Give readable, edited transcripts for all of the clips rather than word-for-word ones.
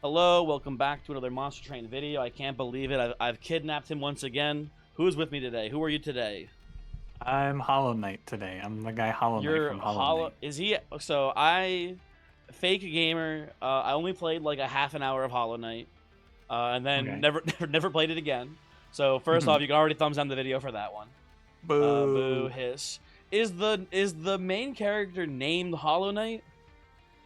Hello, welcome back to another Monster Train video. I can't believe it. I've kidnapped him once again. Who's with me today? Who are you today? I'm Hollow Knight today. I'm the guy Hollow Knight You're from Hollow Hollow. Knight. Is he? So fake gamer. I only played like a half an hour of Hollow Knight, and then Okay. never played it again. So first Mhm. off, you can already thumbs down the video for that one. Boo Boo. hiss. Is the main character named Hollow Knight?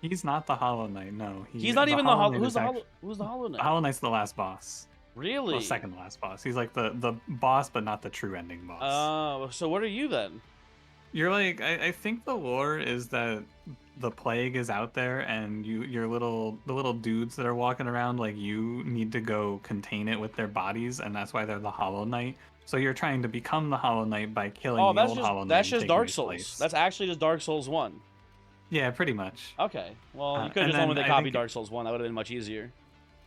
He's not the Hollow Knight. No, He's not the even the Hollow Hollow. Knight is actually Who's the Hollow Knight? Hollow Knight's the last boss. Well, Really? second to last boss. He's like the boss, but not the true ending boss. Oh, so what are you then? You're like I think the lore is that the plague is out there, and the little dudes that are walking around like you need to go contain it with their bodies, and that's why they're the Hollow Knight. So you're trying to become the Hollow Knight by killing Oh, the old Hollow Knight that's and just taking Dark his Souls. place. That's actually just Dark Souls 1. Yeah, pretty much. Okay. Well, you could have And just told me then they I copied think Dark Souls 1. That would have been much easier.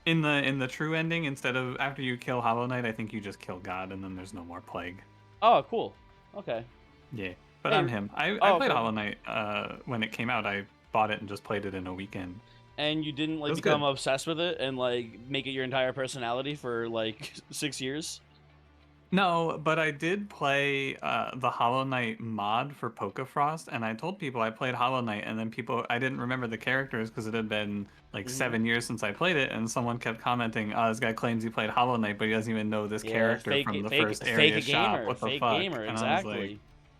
in the true ending, instead of after you kill Hollow Knight, I think you just kill God, and then there's no more plague. Oh, cool. Okay. Yeah, but Hey. I'm him. I Oh, played okay. Hollow Knight when it came out. I bought it and just played it in a weekend. And you didn't like It was become good. obsessed with it and like make it your entire personality for like 6 years? No, but I did play the Hollow Knight mod for Frost, and I told people I played Hollow Knight, and then I didn't remember the characters because it had been like Mhm. 7 years since I played it, and someone kept commenting, "Oh, this guy claims he played Hollow Knight, but he doesn't even know this Yeah, character from the first area shop. What the fake fuck?" gamer, And I was like, exactly.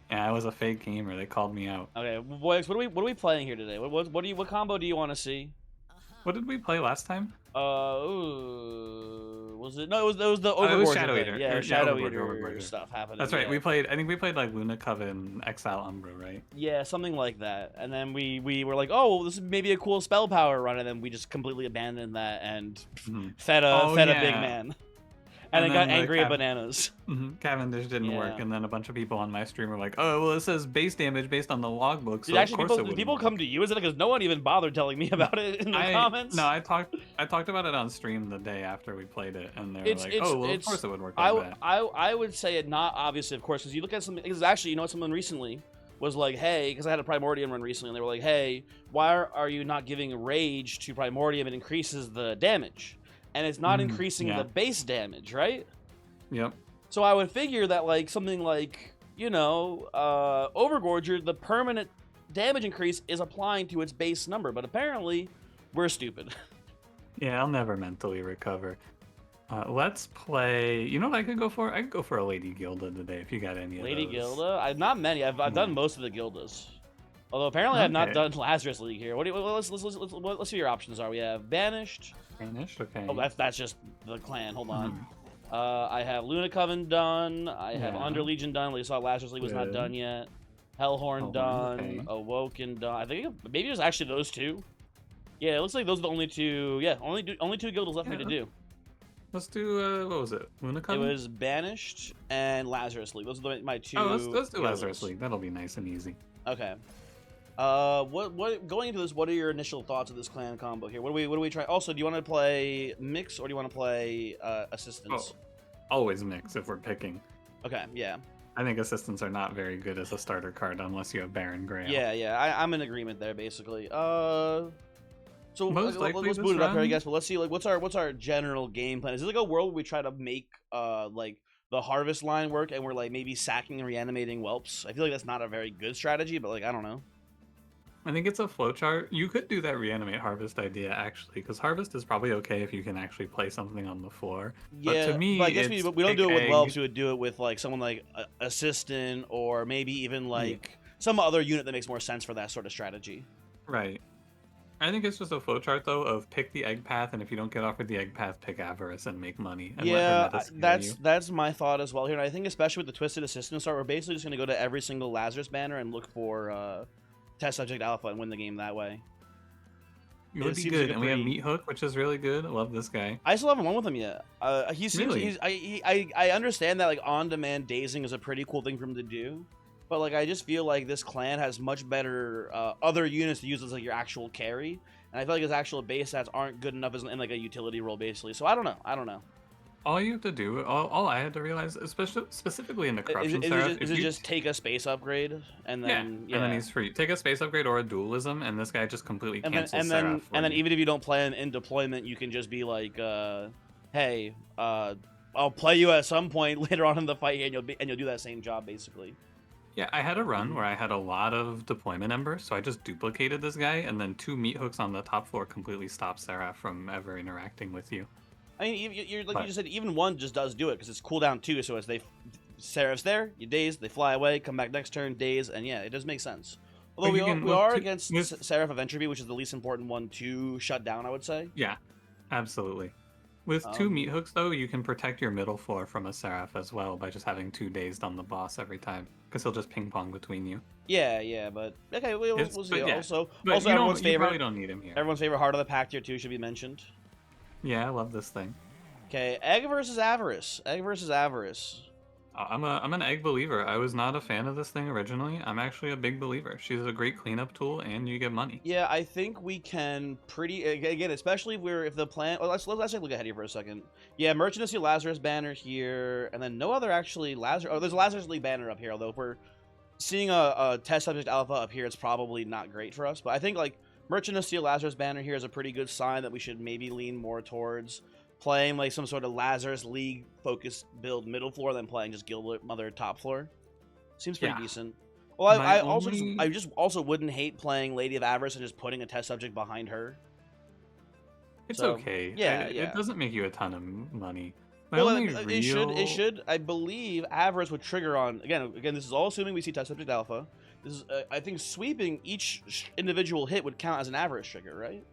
"Yeah, I was a fake gamer. They called me out." Okay, boys, what are we playing here today? What combo do you want to see? What did we play last time? Ooh, was it? No, it was the It was Overgorger Shadow thing. Eater. Yeah, Yeah, Shadow Overgorger, Eater Overgorger. stuff happening. That's right. Yeah. I think we played like Luna Coven, Exile Umbra, right? Yeah, something like that. And then we were like, oh, well, this is maybe a cool spell power run, and then we just completely abandoned that and Mhm. fed a Oh, big yeah. man, and then got the angry at bananas. Cavendish didn't work, Yeah. and then a bunch of people on my stream were like, "Oh, well, it says base damage based on the logbook, so Did of actually course it did wouldn't people work." come to you as it because no one even bothered telling me about it in the comments? No, I talked about it on stream the day after we played it, and they were It's like, it's "Oh, well, of it's. course it would work like that." I would say it not obviously, of course, because you look at something. Because actually, you know what, someone recently was like, hey, because I had a Primordium run recently, and they were like, hey, why are you not giving Rage to Primordium? It increases the damage, and it's not increasing yeah. the base damage, right? Yep. So I would figure that like something like, Overgorger, the permanent damage increase is applying to its base number, but apparently we're stupid. Yeah, I'll never mentally recover. Let's play. You know what I could go for? I could go for a Lady Gilda today if you got any of Lady those. Gilda? I've not many. I've done most of the Gildas. Although apparently I've not Okay. done Lazarus League here. What do you, let's see what your options are. We have Banished. Banished, okay. Oh, that's just the clan. Hold on. Mhm. I have Luna Coven done. I have Yeah. Under Legion done. We saw Lazarus League was not Good. done yet. Hellhorn done. okay. Awoken done. I think maybe it was actually those two. Yeah, it looks like those are the only two. Yeah, only two guilds left for me to do. Let's do what was it? Luna It Coven? was Banished and Lazarus League. Those are my two. Oh, let's do guilds. Lazarus League. That'll be nice and easy. Okay. What going into this? What are your initial thoughts of this clan combo here? What do we try? Also, do you want to play mix or do you want to play assistance? Oh, always mix if we're picking. Okay, yeah, I think assistants are not very good as a starter card unless you have Baron Grail. yeah. I'm in agreement there, basically. So Most likely let's this boot it up here, I run- guess. But let's see, like, what's our general game plan? Is it like a world where we try to make like the harvest line work, and we're like maybe sacking and reanimating whelps? I feel like that's not a very good strategy, but like I don't know. I think it's a flowchart. You could do that reanimate harvest idea actually, because harvest is probably okay if you can actually play something on the floor. Yeah, but to me, but I guess we don't do it with egg. whelps. We would do it with like someone like assistant, or maybe even like some other unit that makes more sense for that sort of strategy. Right. I think it's just a flowchart though of pick the egg path, and if you don't get off with the egg path, pick avarice and make money. And let her Yeah, meta scale you. that's my thought as well here. And I think especially with the twisted assistant start, we're basically just going to go to every single Lazarus banner and look for test subject alpha and win the game that way. It would be seems good, like a and we have pretty- Meat Hook, which is really good. I love this guy. I still haven't won with him yet. He seems Really? I understand that like on-demand dazing is a pretty cool thing for him to do, but like I just feel like this clan has much better other units to use as like your actual carry, and I feel like his actual base stats aren't good enough as in like a utility role basically. So I don't know. All you have to do, all I had to realize, especially specifically in the corruption seraph, Is if it you just take a space upgrade and yeah, then and then yeah, he's free. Take a space upgrade or a dualism, and this guy just completely cancels seraph for you. even if you don't plan in deployment, you can just be like, hey, I'll play you at some point later on in the fight, and you'll do that same job basically. Yeah, I had a run Mhm. where I had a lot of deployment embers, so I just duplicated this guy, and then 2 meat hooks on the top floor completely stopped Seraph from ever interacting with you. I mean, you're like you But just said, even one just does do it because it's cooldown too. So as they Seraph's there, you daze, they fly away, come back next turn, daze, and yeah, it does make sense. Although you can we with are two, against with Seraph of Entropy, which is the least important one to shut down, I would say. yeah, absolutely. With 2 meat Um, hooks though, you can protect your middle floor from a Seraph as well by just having 2 dazed on the boss every time, because he'll just ping pong between you. yeah, but okay, It's we'll see. but yeah, Also, but you probably favorite, don't need him here. everyone's favorite Heart of the Pact here too should be mentioned. Yeah, I love this thing. Okay, Egg versus Avarice. Egg versus Avarice. I'm an egg believer. I was not a fan of this thing originally. I'm actually a big believer. She's a great cleanup tool, and you get money. Yeah, I think we can pretty again, especially if the plan. Well, let's take a look ahead here for a second. Yeah, Merchant of Steel Lazarus banner here, and then no other actually Lazarus. Oh, there's a Lazarus League banner up here. Although if we're seeing a test subject alpha up here, it's probably not great for us. But I think like Merchant of Steel Lazarus banner here is a pretty good sign that we should maybe lean more towards playing like some sort of Lazarus League focused build middle floor than playing just Guild Mother top floor. Seems pretty Yeah. decent. Well, My I only just also wouldn't hate playing Lady of Avarice and just putting a test subject behind her. It's So okay. yeah, It yeah. doesn't make you a ton of money. My Well, only it real should. I believe Avarice would trigger on again. This is all assuming we see test subject alpha. This is I think sweeping each individual hit would count as an Avarice trigger, right?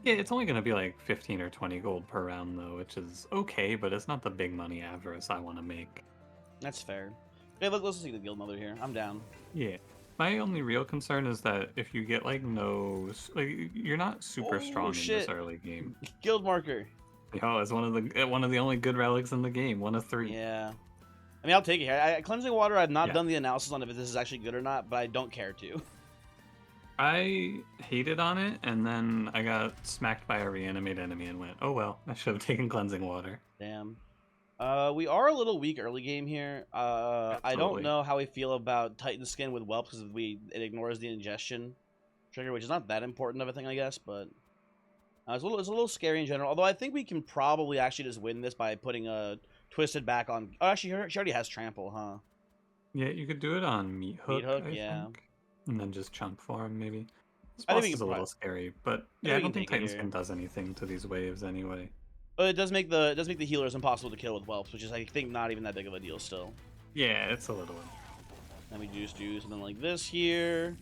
yeah, it's only gonna be like 15 or 20 gold per round though, which is okay, but it's not the big money avarice I want to make. That's fair. Okay, let's see the Guild Mother here. I'm down. Yeah. My only real concern is that if you get like like you're not super Oh strong in this shit! early game. Guild marker. Yo, it's one of the only good relics in the game, 1 of 3. Yeah. I mean, I'll take it here. Cleansing water. I've not Yeah. done the analysis on if this is actually good or not, but I don't care to. I hated on it, and then I got smacked by a reanimate enemy and went, oh well, I should have taken cleansing water. Damn. We are a little weak early game here. I don't Absolutely. know how we feel about Titan Skin with Whelp because it ignores the ingestion trigger, which is not that important of a thing, I guess, but it's a little scary in general. Although I think we can probably actually just win this by putting a Twisted back on. Oh, actually, she already has Trample, huh? Yeah, you could do it on Meat Hook, I yeah. think. And then just chunk farm, maybe. This I think boss we is can a little scary, but I yeah, I think we don't can think take it Titan here. Skin does anything to these waves anyway. But it does make the healers impossible to kill with Whelps, which is I think not even that big of a deal still. Yeah, it's a little. Then we just do something like this here.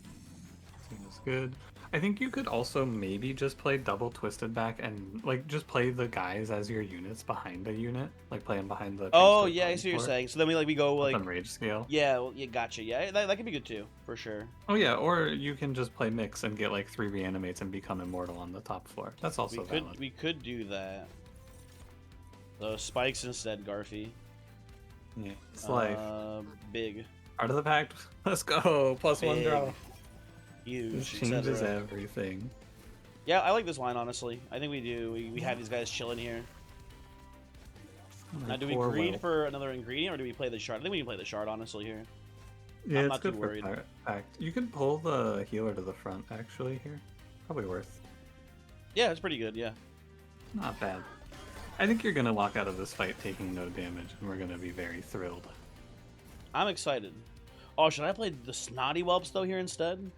Seems good. I think you could also maybe just play double Twisted back and like just play the guys as your units behind a unit, like play them behind the. Oh Priest or yeah, I see what you're Fort, saying. So then we go let like them rage scale. yeah, well, yeah, gotcha. Yeah, that could be good too, for sure. Oh yeah, or you can just play mix and get like 3 reanimates and become immortal on the top floor. That's also valid. We could do that. So spikes instead, Garfy. Yeah, it's life. Big, Part of the pact. Let's go. +1 big, draw. huge, This changes etc. everything. Yeah, I like this line honestly. I think we do. We have these guys chilling here. Now, do we Poor greed Will. for another ingredient, or do we play the shard? I think we can play the shard honestly here. Yeah, I'm it's not good too for worried. pact. You can pull the healer to the front actually here. Probably worth. Yeah, it's pretty good. Yeah. Not bad. I think you're gonna walk out of this fight taking no damage, and we're gonna be very thrilled. I'm excited. Oh, should I play the snotty whelps though here instead?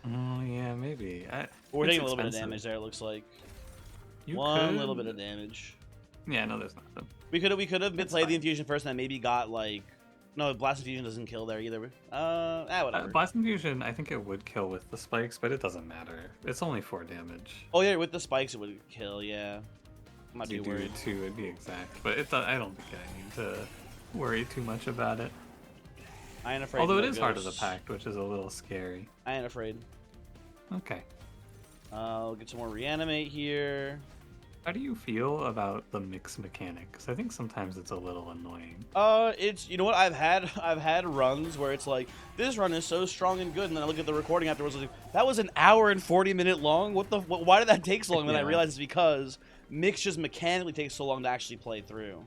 Oh yeah, maybe. We're It's taking a little bit of expensive. damage there. It looks like You one could- little bit of damage. Yeah, no, there's nothing. We could have It's played fine. the infusion first, and then maybe got like no blast infusion doesn't kill there either. Whatever. Blast Infusion, I think it would kill with the spikes, but it doesn't matter. It's only 4 damage. Oh yeah, with the spikes it would kill. Yeah, I'm not You too do worried. 2, it'd be exact. But I don't think I need to worry too much about it. I ain't afraid. Although no it is Heart of the ghosts. Pact, which is a little scary. I ain't afraid. Okay. I'll get some more reanimate here. How do you feel about the mix mechanic? Because I think sometimes it's a little annoying. It's you know what I've had runs where it's like this run is so strong and good, and then I look at the recording afterwards, like that was an hour and 40-minute long. Why did that take so long? Then I Yeah. realized it's because mix just mechanically takes so long to actually play through.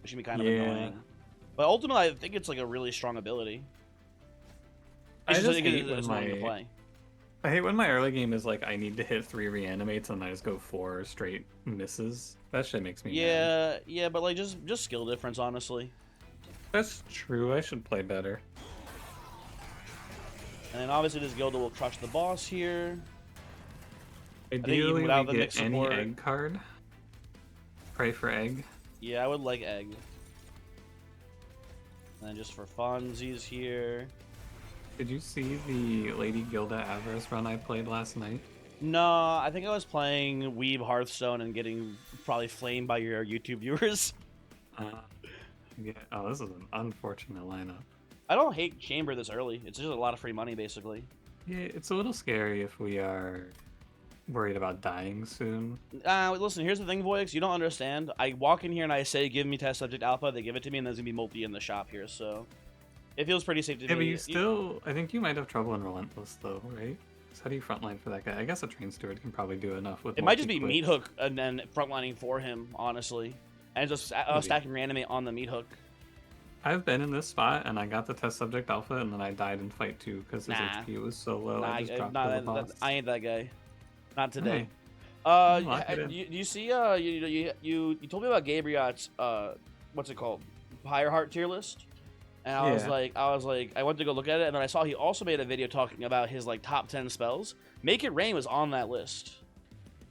which can be kind of Yeah. annoying. But ultimately, I think it's like a really strong ability. I It's just like hate when it's annoying to play. I hate when my early game is like I need to hit 3 reanimates and I just go 4 straight misses. That shit makes me mad. Yeah, but like just skill difference, honestly. That's true. I should play better. And then obviously this Gilda will crush the boss here. I think even Ideally, we without the get mix any support, egg card. Pray for egg. yeah, I would like egg. And then just for funsies here. Did you see the Lady Gilda Avarice run I played last night? No, I think I was playing Weeb Hearthstone and getting probably flamed by your YouTube viewers. Yeah. Oh, this is an unfortunate lineup. I don't hate Chamber this early. It's just a lot of free money, basically. Yeah, it's a little scary if we are worried about dying soon. Listen, here's the thing, Voix. You don't understand. I walk in here and I say, give me test subject alpha. They give it to me, and there's going to be multi in the shop here, so it feels pretty safe to Yeah, me. but you still... I think you might have trouble in Relentless, though, right? So how do you frontline for that guy? I guess a train steward can probably do enough with It might just be multi-click. meat hook and then frontlining for him, honestly. And just stacking reanimate on the meat hook. I've been in this spot, and I got the test subject alpha, and then I died in fight 2 because his Nah. HP was so low. I just dropped nah, to the boss. I ain't that guy. Not today. Hey. Lock it in. You see, you told me about Gabriot's, what's it called? Fireheart tier list? And I was like, I went to go look at it, and then I saw he also made a video talking about his, like, top 10 spells. Make It Rain was on that list.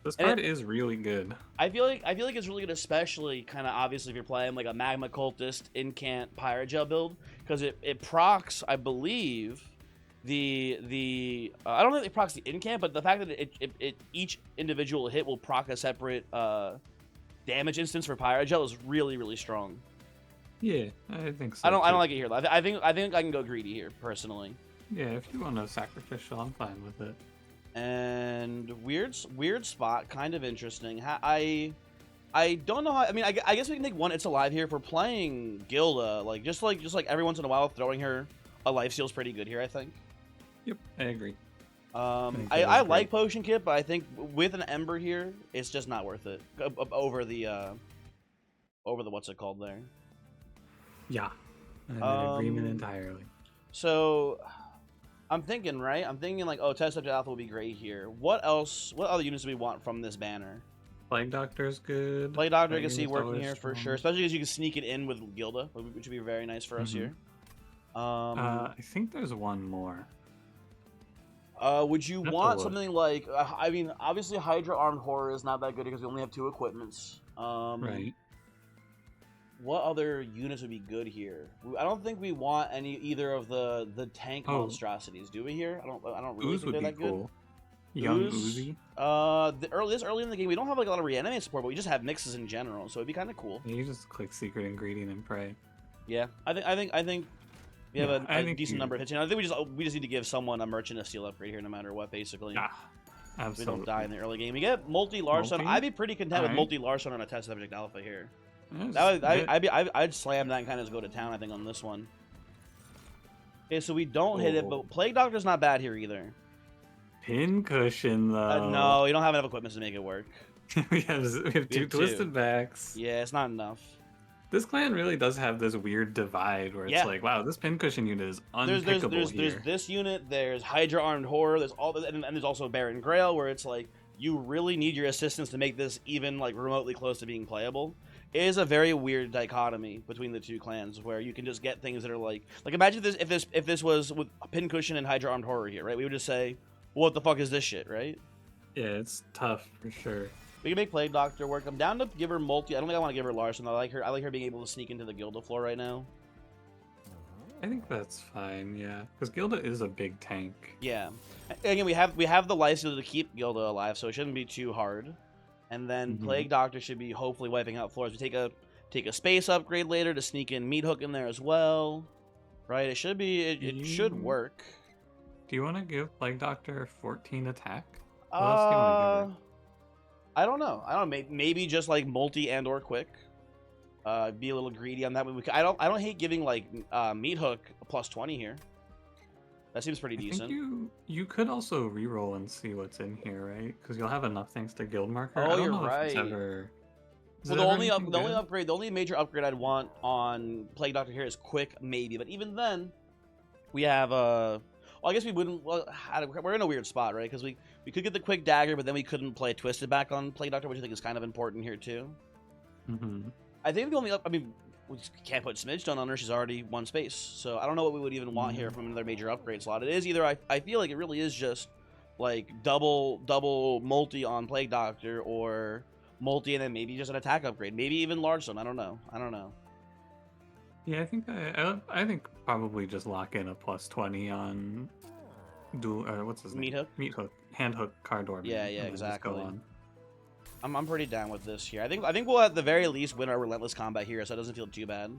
This card is really good. I feel like it's really good, especially kind of obviously if you're playing like a Magma Cultist Incant Pirate Gel build, because it procs, I believe, the I don't know if it procs the Incant, but the fact that it each individual hit will proc a separate damage instance for Pirate Gel is really strong. Yeah, I think so. I don't like it here. I think I can go greedy here personally. Yeah, if you want to sacrificial, I'm fine with it. And weird spot, kind of interesting. I don't know how. I mean, I guess we can take one. It's alive here if we're playing Gilda. Like just like every once in a while, throwing her a life steal's pretty good here. I think. Yep, I agree. I like Potion Kit, but I think with an Ember here, it's just not worth it over the what's it called there. Yeah, I'm in agreement entirely. So. I'm thinking, right? I'm thinking like, oh, Test Subject Alpha will be great here. What else? What other units do we want from this banner? Plague Doctor's good. Plague Doctor I can see working here for sure, especially because you can sneak it in with Gilda, which would be very nice for us here. I think there's one more. Would you want something like? I mean, obviously Hydra Armed Horror is not that good because we only have 2 equipments. Right. What other units would be good here? I don't think we want either of the tank monstrosities, do we here? I don't really think they're that good. Young Uzi. This early in the game, we don't have like a lot of reanimate support, but we just have mixes in general, so it'd be kind of cool. Yeah, you just click secret ingredient and pray. Yeah, I think we have a decent number of hits. I think we just need to give someone a merchant a steel upgrade here, no matter what, basically. Absolutely. We don't die in the early game. We get multi Larson. I'd be pretty content with multi Larson on a test subject alpha here. I'd slam that and kind of just go to town, I think, on this one. Okay, so we don't hit it, but Plague Doctor's not bad here either. Pincushion, though. No, you don't have enough equipment to make it work. we have 2 twisted backs. Yeah, it's not enough. This clan really does have this weird divide where it's like, wow, this pincushion unit is unpickable There's this unit, there's Hydra Armed Horror, there's and there's also Baron Grail, where it's like, you really need your assistance to make this even like remotely close to being playable. It is a very weird dichotomy between the 2 clans where you can just get things that are like imagine if this was with Pincushion and Hydra Armed Horror here, right? We would just say, what the fuck is this shit, right? Yeah, it's tough for sure. We can make Plague Doctor work. I'm down to give her multi. I don't think I want to give her Larson. I like her being able to sneak into the Gilda floor right now. I think that's fine, yeah, because Gilda is a big tank. Yeah. Again, we have the license to keep Gilda alive, so it shouldn't be too hard. And then Plague Doctor should be hopefully wiping out floors. We take a space upgrade later to sneak in Meat Hook in there as well, right? It should be it should work. Do you want to give Plague Doctor 14 attack? What else do you want to give her? I don't know. Maybe just like multi and or quick. Be a little greedy on that. I don't hate giving like Meat Hook a +20 here. That seems pretty decent. Think you could also reroll and see what's in here, right? Because you'll have enough thanks to guild marker. Oh, I don't you're know right. If it's ever Is Well, there ever anything good? the only major upgrade I'd want on Plague Doctor here is quick, maybe. But even then, we have well, I guess we wouldn't. Well, we're in a weird spot, right? Because we could get the quick dagger, but then we couldn't play Twisted back on Plague Doctor, which I think is kind of important here too. Mm-hmm. I think the only I mean, we just can't put Smidgestone on her. She's already one space, so I don't know what we would even want here from another major upgrade slot. It is either I feel like it really is just like double multi on Plague Doctor or multi and then maybe just an attack upgrade, maybe even large stone. I don't know. Yeah, I think I think probably just lock in a +20 on dual what's his name? Meat hook. Meat hook, hand hook, card door. Yeah, and then exactly. Just go on. I'm pretty down with this here. I think we'll at the very least win our relentless combat here, so it doesn't feel too bad.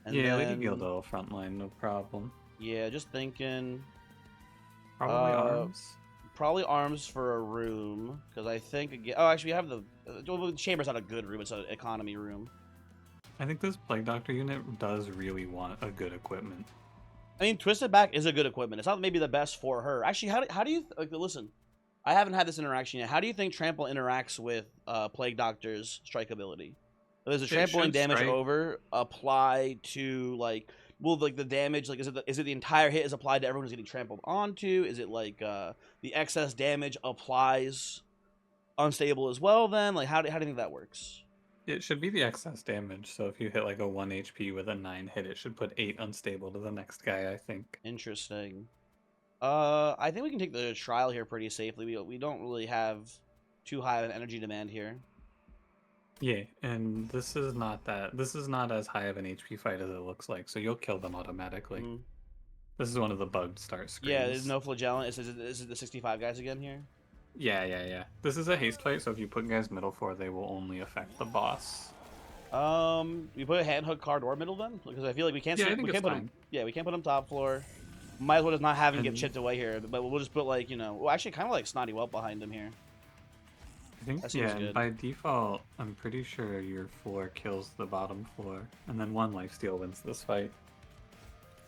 And yeah, then, we can kill the frontline, no problem. Yeah, just thinking. Probably arms. Probably arms for a room, because I think again. Oh, actually, we have the chamber's not a good room; it's an economy room. I think this Plague Doctor unit does really want a good equipment. I mean, Twisted Back is a good equipment. It's not maybe the best for her. Actually, how do you like, listen? I haven't had this interaction yet. How do you think Trample interacts with Plague Doctor's strike ability? Does the trampling damage over apply to like? Will like the damage like is it the entire hit is applied to everyone who's getting trampled onto? Is it like the excess damage applies unstable as well? Then like how do you think that works? It should be the excess damage. So if you hit like a 1 HP with a 9 hit, it should put 8 unstable to the next guy. I think. Interesting. I think we can take the trial here pretty safely. We don't really have too high of an energy demand here. Yeah, and this is not as high of an HP fight as it looks like, so you'll kill them automatically. Mm-hmm. This is one of the bug start screens. Yeah, there's no flagellant. Is it the 65 guys again here? Yeah. This is a haste fight, so if you put guys middle 4, they will only affect the boss. We put a hand hook card or middle then, because I feel like we can't. Yeah, I think it's fine. We can't put him top floor. Might as well just not have him get chipped away here, but we'll just put like well, actually kind of like Snotty Whelp behind him here. I think good. By default, I'm pretty sure your floor kills the bottom floor, and then 1 lifesteal wins this fight.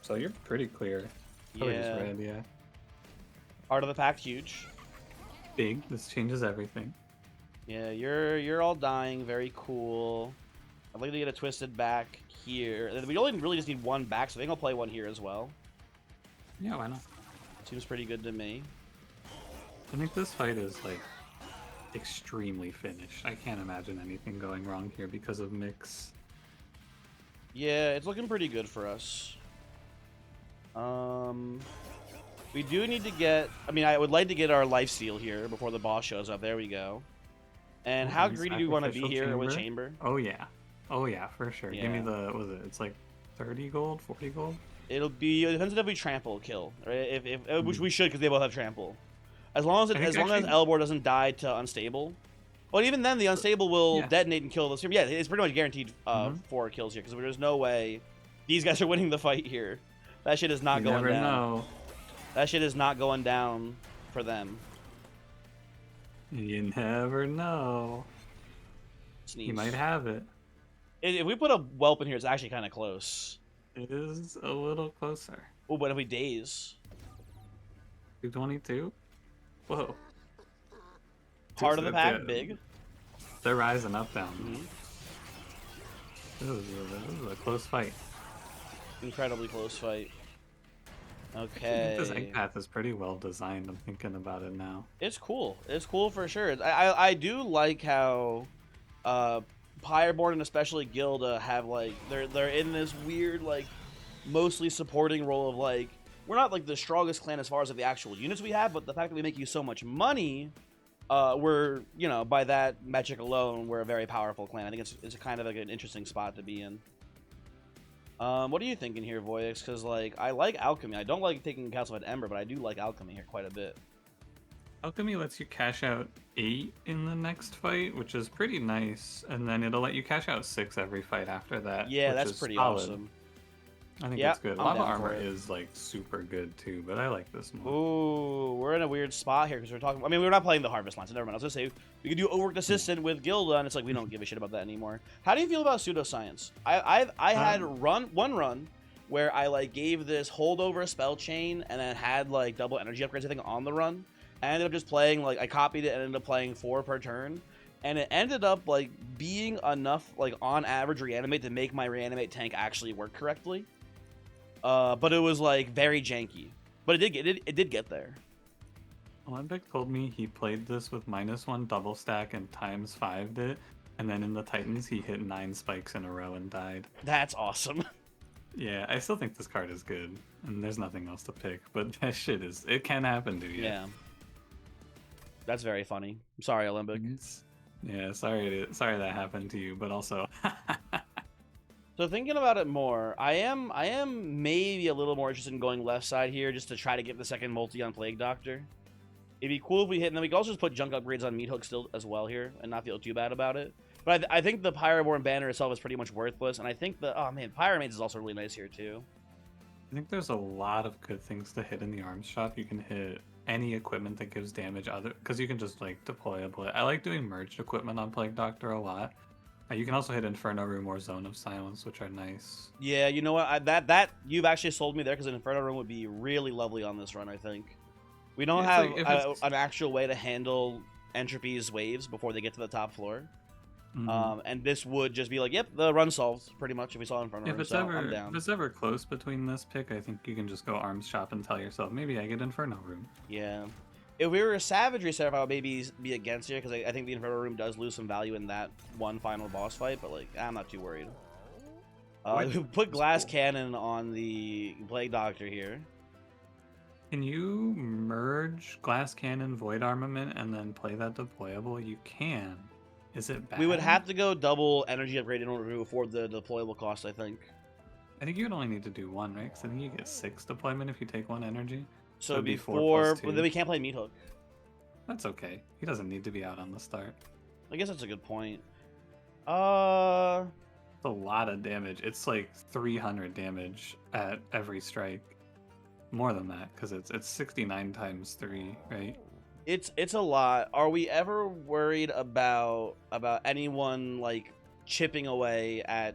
So you're pretty clear. Yeah. Red, yeah. Heart of the Pack, huge. Big. This changes everything. Yeah, you're all dying. Very cool. I'd like to get a Twisted Back here. We only really just need 1 back, so I think I'll play 1 here as well. Yeah, why not? Seems pretty good to me. I think this fight is like extremely finished. I can't imagine anything going wrong here because of mix. Yeah, it's looking pretty good for us. We do need to get. I mean, I would like to get our lifesteal here before the boss shows up. There we go. And how greedy do you want to be here with chamber? Oh yeah, for sure. Yeah. Give me the. What was it? It's like 30 gold, 40 gold. It depends on if we trample kill, right? Which we should because they both have trample. As long as Elbor doesn't die to unstable. But even then, the unstable will detonate and kill this. Yeah, it's pretty much guaranteed 4 kills here because there's no way these guys are winning the fight here. That shit is not going down. Know. That shit is not going down for them. You never know. Sneeze. You might have it. If we put a whelp in here, it's actually kind of close. It is a little closer. Oh, but if we daze? 222? Whoa. Heart of the Pack, big. They're rising up down. This is a close fight. Incredibly close fight. Okay. This egg path is pretty well designed. I'm thinking about it now. It's cool. It's cool for sure. I do like how Pyreborn and especially Gilda have like they're in this weird like mostly supporting role of like we're not like the strongest clan as far as like, the actual units we have, but the fact that we make you so much money, we're by that metric alone we're a very powerful clan. I think it's a kind of like an interesting spot to be in. What are you thinking here, Voyix? Because like I like alchemy. I don't like taking Calcified Ember, but I do like alchemy here quite a bit. Alchemy lets you cash out 8 in the next fight, which is pretty nice, and then it'll let you cash out 6 every fight after that. Yeah, that's pretty awesome. I think that's good. Lava armor is like super good too, but I like this more. Ooh, we're in a weird spot here because we're talking. I mean, we're not playing the Harvest line, so never mind. I was gonna say we could do Overworked Assistant with Gilda, and it's like we don't give a shit about that anymore. How do you feel about pseudoscience? I had one run where I like gave this holdover spell chain and then had like double energy upgrades I think on the run. I ended up just playing like I copied it and ended up playing 4 per turn, and it ended up like being enough, like on average, reanimate to make my reanimate tank actually work correctly. But it was like very janky. But it did get there. Olympic told me he played this with -1 double stack and ×5'd it, and then in the Titans he hit 9 spikes in a row and died. That's awesome. Yeah, I still think this card is good, and there's nothing else to pick, but that shit it can happen to you. Yeah. That's very funny. I'm sorry, Olympic. Yeah, sorry that happened to you, but also So thinking about it more, I am maybe a little more interested in going left side here just to try to get the second multi on Plague Doctor. It'd be cool if we hit, and then we could also just put junk upgrades on Meat Hook still as well here and not feel too bad about it. But I think the Pyroborn banner itself is pretty much worthless, and I think oh man, Pyromanes is also really nice here too. I think there's a lot of good things to hit in the arms shop. You can hit any equipment that gives damage, because you can just like deploy a blitz. I like doing merged equipment on Plague Doctor a lot. You can also hit Inferno Room or Zone of Silence, which are nice. Yeah, you know what? That you've actually sold me there, because an Inferno Room would be really lovely on this run, I think. We don't have an actual way to handle Entropy's waves before they get to the top floor. Mm-hmm. And this would just be like, yep, the run solved, pretty much, if we saw Inferno Room, I'm down. If it's ever close between this pick, I think you can just go arms shop and tell yourself, maybe I get Inferno Room. Yeah. If we were a Savagery setup, I would maybe be against here, because I think the Inferno Room does lose some value in that one final boss fight, but like, I'm not too worried. We put Glass Cannon on the Plague Doctor here. Can you merge Glass Cannon, Void Armament, and then play that deployable? You can. Is it bad? We would have to go double energy upgrade in order to afford the deployable cost, I think. I think you'd only need to do one, right? Because I think you get 6 deployment if you take 1 energy. So it'd be 4, but then we can't play Meat Hook. That's okay. He doesn't need to be out on the start. I guess that's a good point. It's a lot of damage. It's like 300 damage at every strike. More than that, because it's 69 times 3, right? It's a lot. Are we ever worried about anyone like chipping away at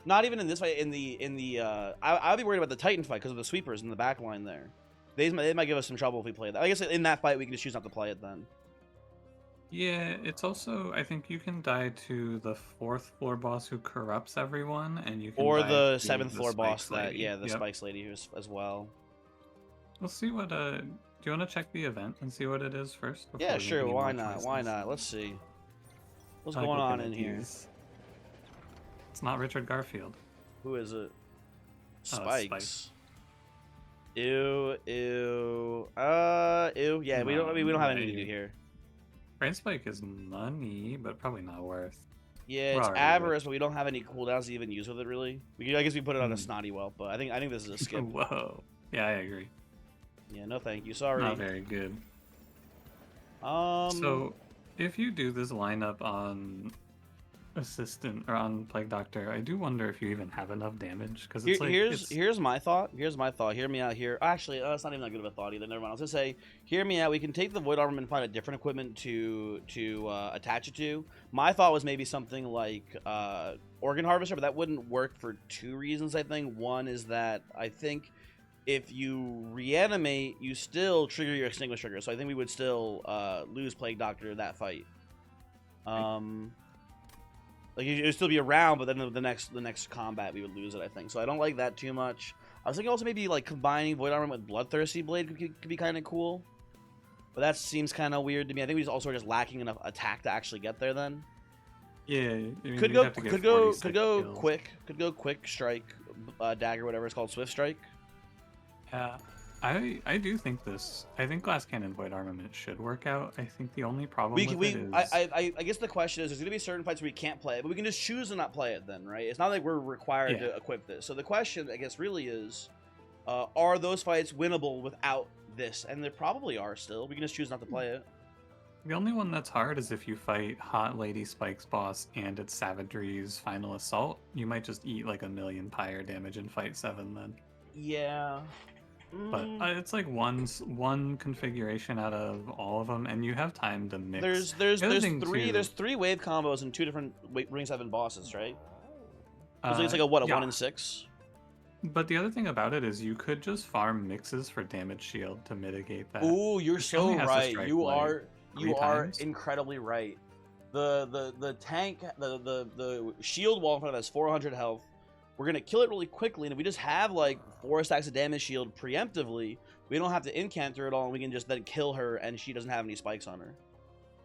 not even in this fight, I'll be worried about the Titan fight because of the sweepers in the back line there. They might give us some trouble if we play that. I guess in that fight we can just choose not to play it then. Yeah, it's also, I think you can die to the 4th floor boss who corrupts everyone, and you can or die the to 7th floor boss lady. the Spikes lady as well. We'll see what do you want to check the event and see what it is first? Yeah, sure. Why not? Why not? Let's see. What's going on in here? It's not Richard Garfield. Who is it? Spikes. Ew. Ew. Ew. Yeah, we don't have anything to do here. Brain Spike is money, but probably not worth. Yeah, it's avarice, but we don't have any cooldowns to even use with it, really. I guess we put it on a Snotty Well, but I think this is a skip. Whoa. Yeah, I agree. Yeah, no thank you. Sorry. Not very good. So, if you do this lineup on Assistant or on Plague Doctor, I do wonder if you even have enough damage, because here's my thought. Hear me out here. Actually, it's not even that good of a thought either. Never mind. I was gonna say, hear me out. We can take the Void Armament and find a different equipment to attach it to. My thought was maybe something like Organ Harvester, but that wouldn't work for 2 reasons. I think one is that I think if you reanimate, you still trigger your Extinguish trigger. So I think we would still lose Plague Doctor that fight. Like it would still be around, but then the next combat we would lose it, I think. So I don't like that too much. I was thinking also maybe like combining Void Armor with Bloodthirsty Blade could be kind of cool, but that seems kind of weird to me. I think we also are just lacking enough attack to actually get there. Then yeah, I mean, could go quick strike, dagger, whatever it's called, swift strike. Yeah. I do think this. I think Glass Cannon Void Armament should work out. I think the only problem with it is... I guess the question is, there's going to be certain fights where we can't play it, but we can just choose to not play it then, right? It's not like we're required to equip this. So the question, I guess, really is, are those fights winnable without this? And there probably are still. We can just choose not to play it. The only one that's hard is if you fight Hot Lady Spike's boss and it's Savagery's Final Assault. You might just eat like 1,000,000 pyre damage in Fight 7 then. Yeah. But it's like one configuration out of all of them, and you have time to mix. There's 3 wave combos and 2 different Ring 7 bosses, right? So it's like a 1 in 6. But the other thing about it is you could just farm mixes for damage shield to mitigate that. Ooh, you're so right. You are incredibly right. The tank, the shield wall in front of us, 400 health. We're gonna kill it really quickly, and if we just have like 4 stacks of damage shield preemptively, we don't have to incanter it all, and we can just then kill her, and she doesn't have any spikes on her.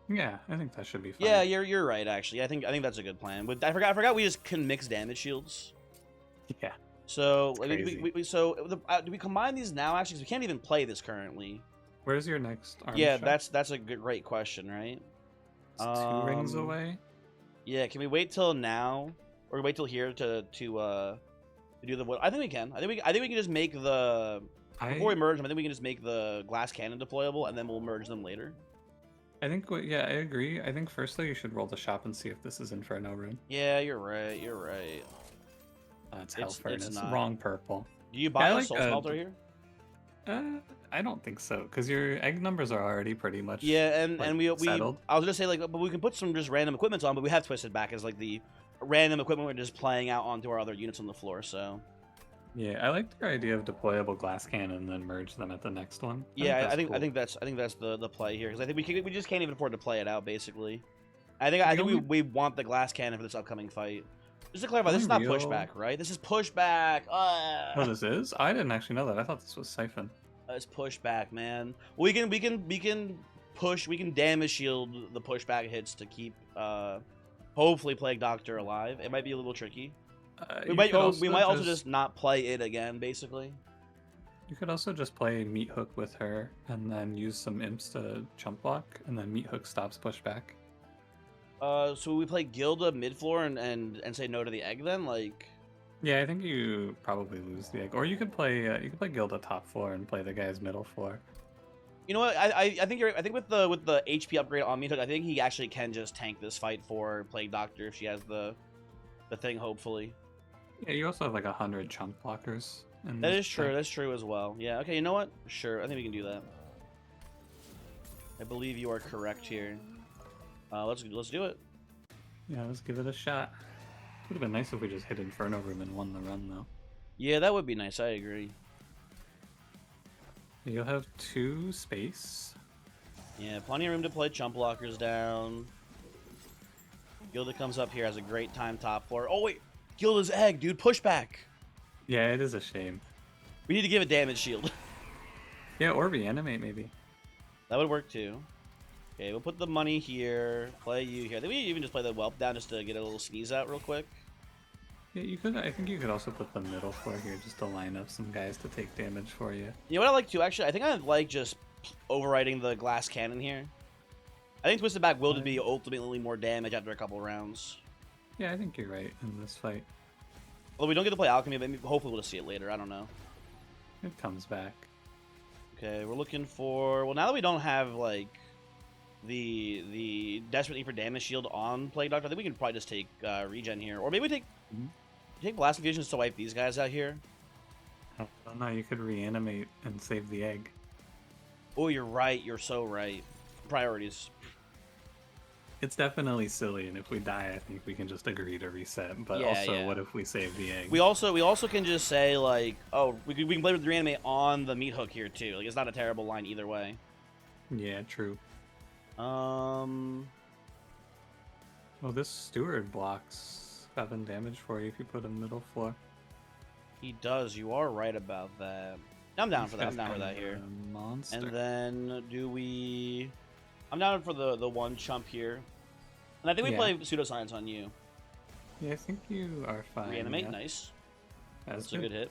Yeah, I think that should be fine. Yeah, you're right. Actually, I think that's a good plan. But I forgot we just can mix damage shields. Yeah. So Crazy. do we combine these now? Actually, 'cause we can't even play this currently. Where's your next arm Yeah, shot? that's a great question, right? It's 2 rings away. Yeah, can we wait till now, or wait till here to do the what? I think we can. I think we can just make the before we merge them. I think we can just make the glass cannon deployable, and then we'll merge them later. I think, yeah, I agree. I think firstly you should roll the shop and see if this is Inferno Rune. Yeah, you're right. You're right. It's Hell Furnace. not. Wrong purple. Do you buy Yeah, a like, soul smelter here? I don't think so, because your egg numbers are already pretty much Yeah, and like, we settled. I was gonna say like, but we can put some just random equipment on, but we have twisted back as like the random equipment we're just playing out onto our other units on the floor. So Yeah, I like your idea of deployable glass cannon and then merge them at the next one. yeah, I cool. think that's the play here, because I think we just can't even afford to play it out basically. I think we want the glass cannon for this upcoming fight. Just to clarify, this is not pushback, right? This is pushback. Oh, this is? I didn't actually know that. I thought this was Siphon. It's pushback, man. We can push. We can damage shield the pushback hits to keep hopefully Plague Doctor alive. It might be a little tricky. We might also just not play it again, basically. You could also just play Meat Hook with her and then use some imps to chump block, and then Meat Hook stops pushback. So we play Gilda mid floor and say no to the egg then, like. Yeah, I think you probably lose the egg, or you could play Gilda top floor and play the guy's middle floor. You know what? I think with the HP upgrade on Meat Hook, I think he actually can just tank this fight for Plague Doctor if she has the thing. Hopefully. Yeah, you also have like 100 chunk blockers. That is true. That's true as well. Yeah. Okay. You know what? Sure. I think we can do that. I believe you are correct here. Let's do it. Yeah, let's give it a shot. Would have been nice if we just hit Inferno Room and won the run, though. Yeah, that would be nice. I agree. You'll have 2 space. Yeah, plenty of room to play chump blockers down. Gilda comes up here, has a great time top floor. Oh wait, Gilda's egg, dude, push back. Yeah, it is a shame. We need to give a damage shield. Yeah, or reanimate maybe. That would work too. Okay, we'll put the money here. Play you here. I think we even just play the whelp down just to get a little sneeze out real quick. Yeah, you could. I think you could also put the middle floor here just to line up some guys to take damage for you. You know what I like too? Actually, I think I like just overriding the glass cannon here. I think Twisted Back will just be ultimately more damage after a couple rounds. Yeah, I think you're right in this fight. Although we don't get to play Alchemy, but maybe, hopefully we'll just see it later. I don't know. It comes back. Okay, we're looking for... Well, now that we don't have, like, the desperate need for damage shield on Plague Doctor, I think we can probably just take regen here. Or maybe we take Blast Infusions to wipe these guys out here. I don't know, you could reanimate and save the egg. Oh, you're right. You're so right. Priorities. It's definitely silly, and if we die, I think we can just agree to reset. But Yeah, also, yeah. what if we save the egg? We also can just say, like, oh, we can play with the reanimate on the Meat Hook here, too. Like, it's not a terrible line either way. Yeah, true. Um... Well, this Steward blocks 7 damage for you if you put him middle floor. He does. You are right about that. I'm down for that. I'm down for that here. Monster. And then do we... I'm down for the one chump here. And I think we play Pseudoscience on you. Yeah, I think you are fine. Reanimate, yeah. Nice. That's a good hit.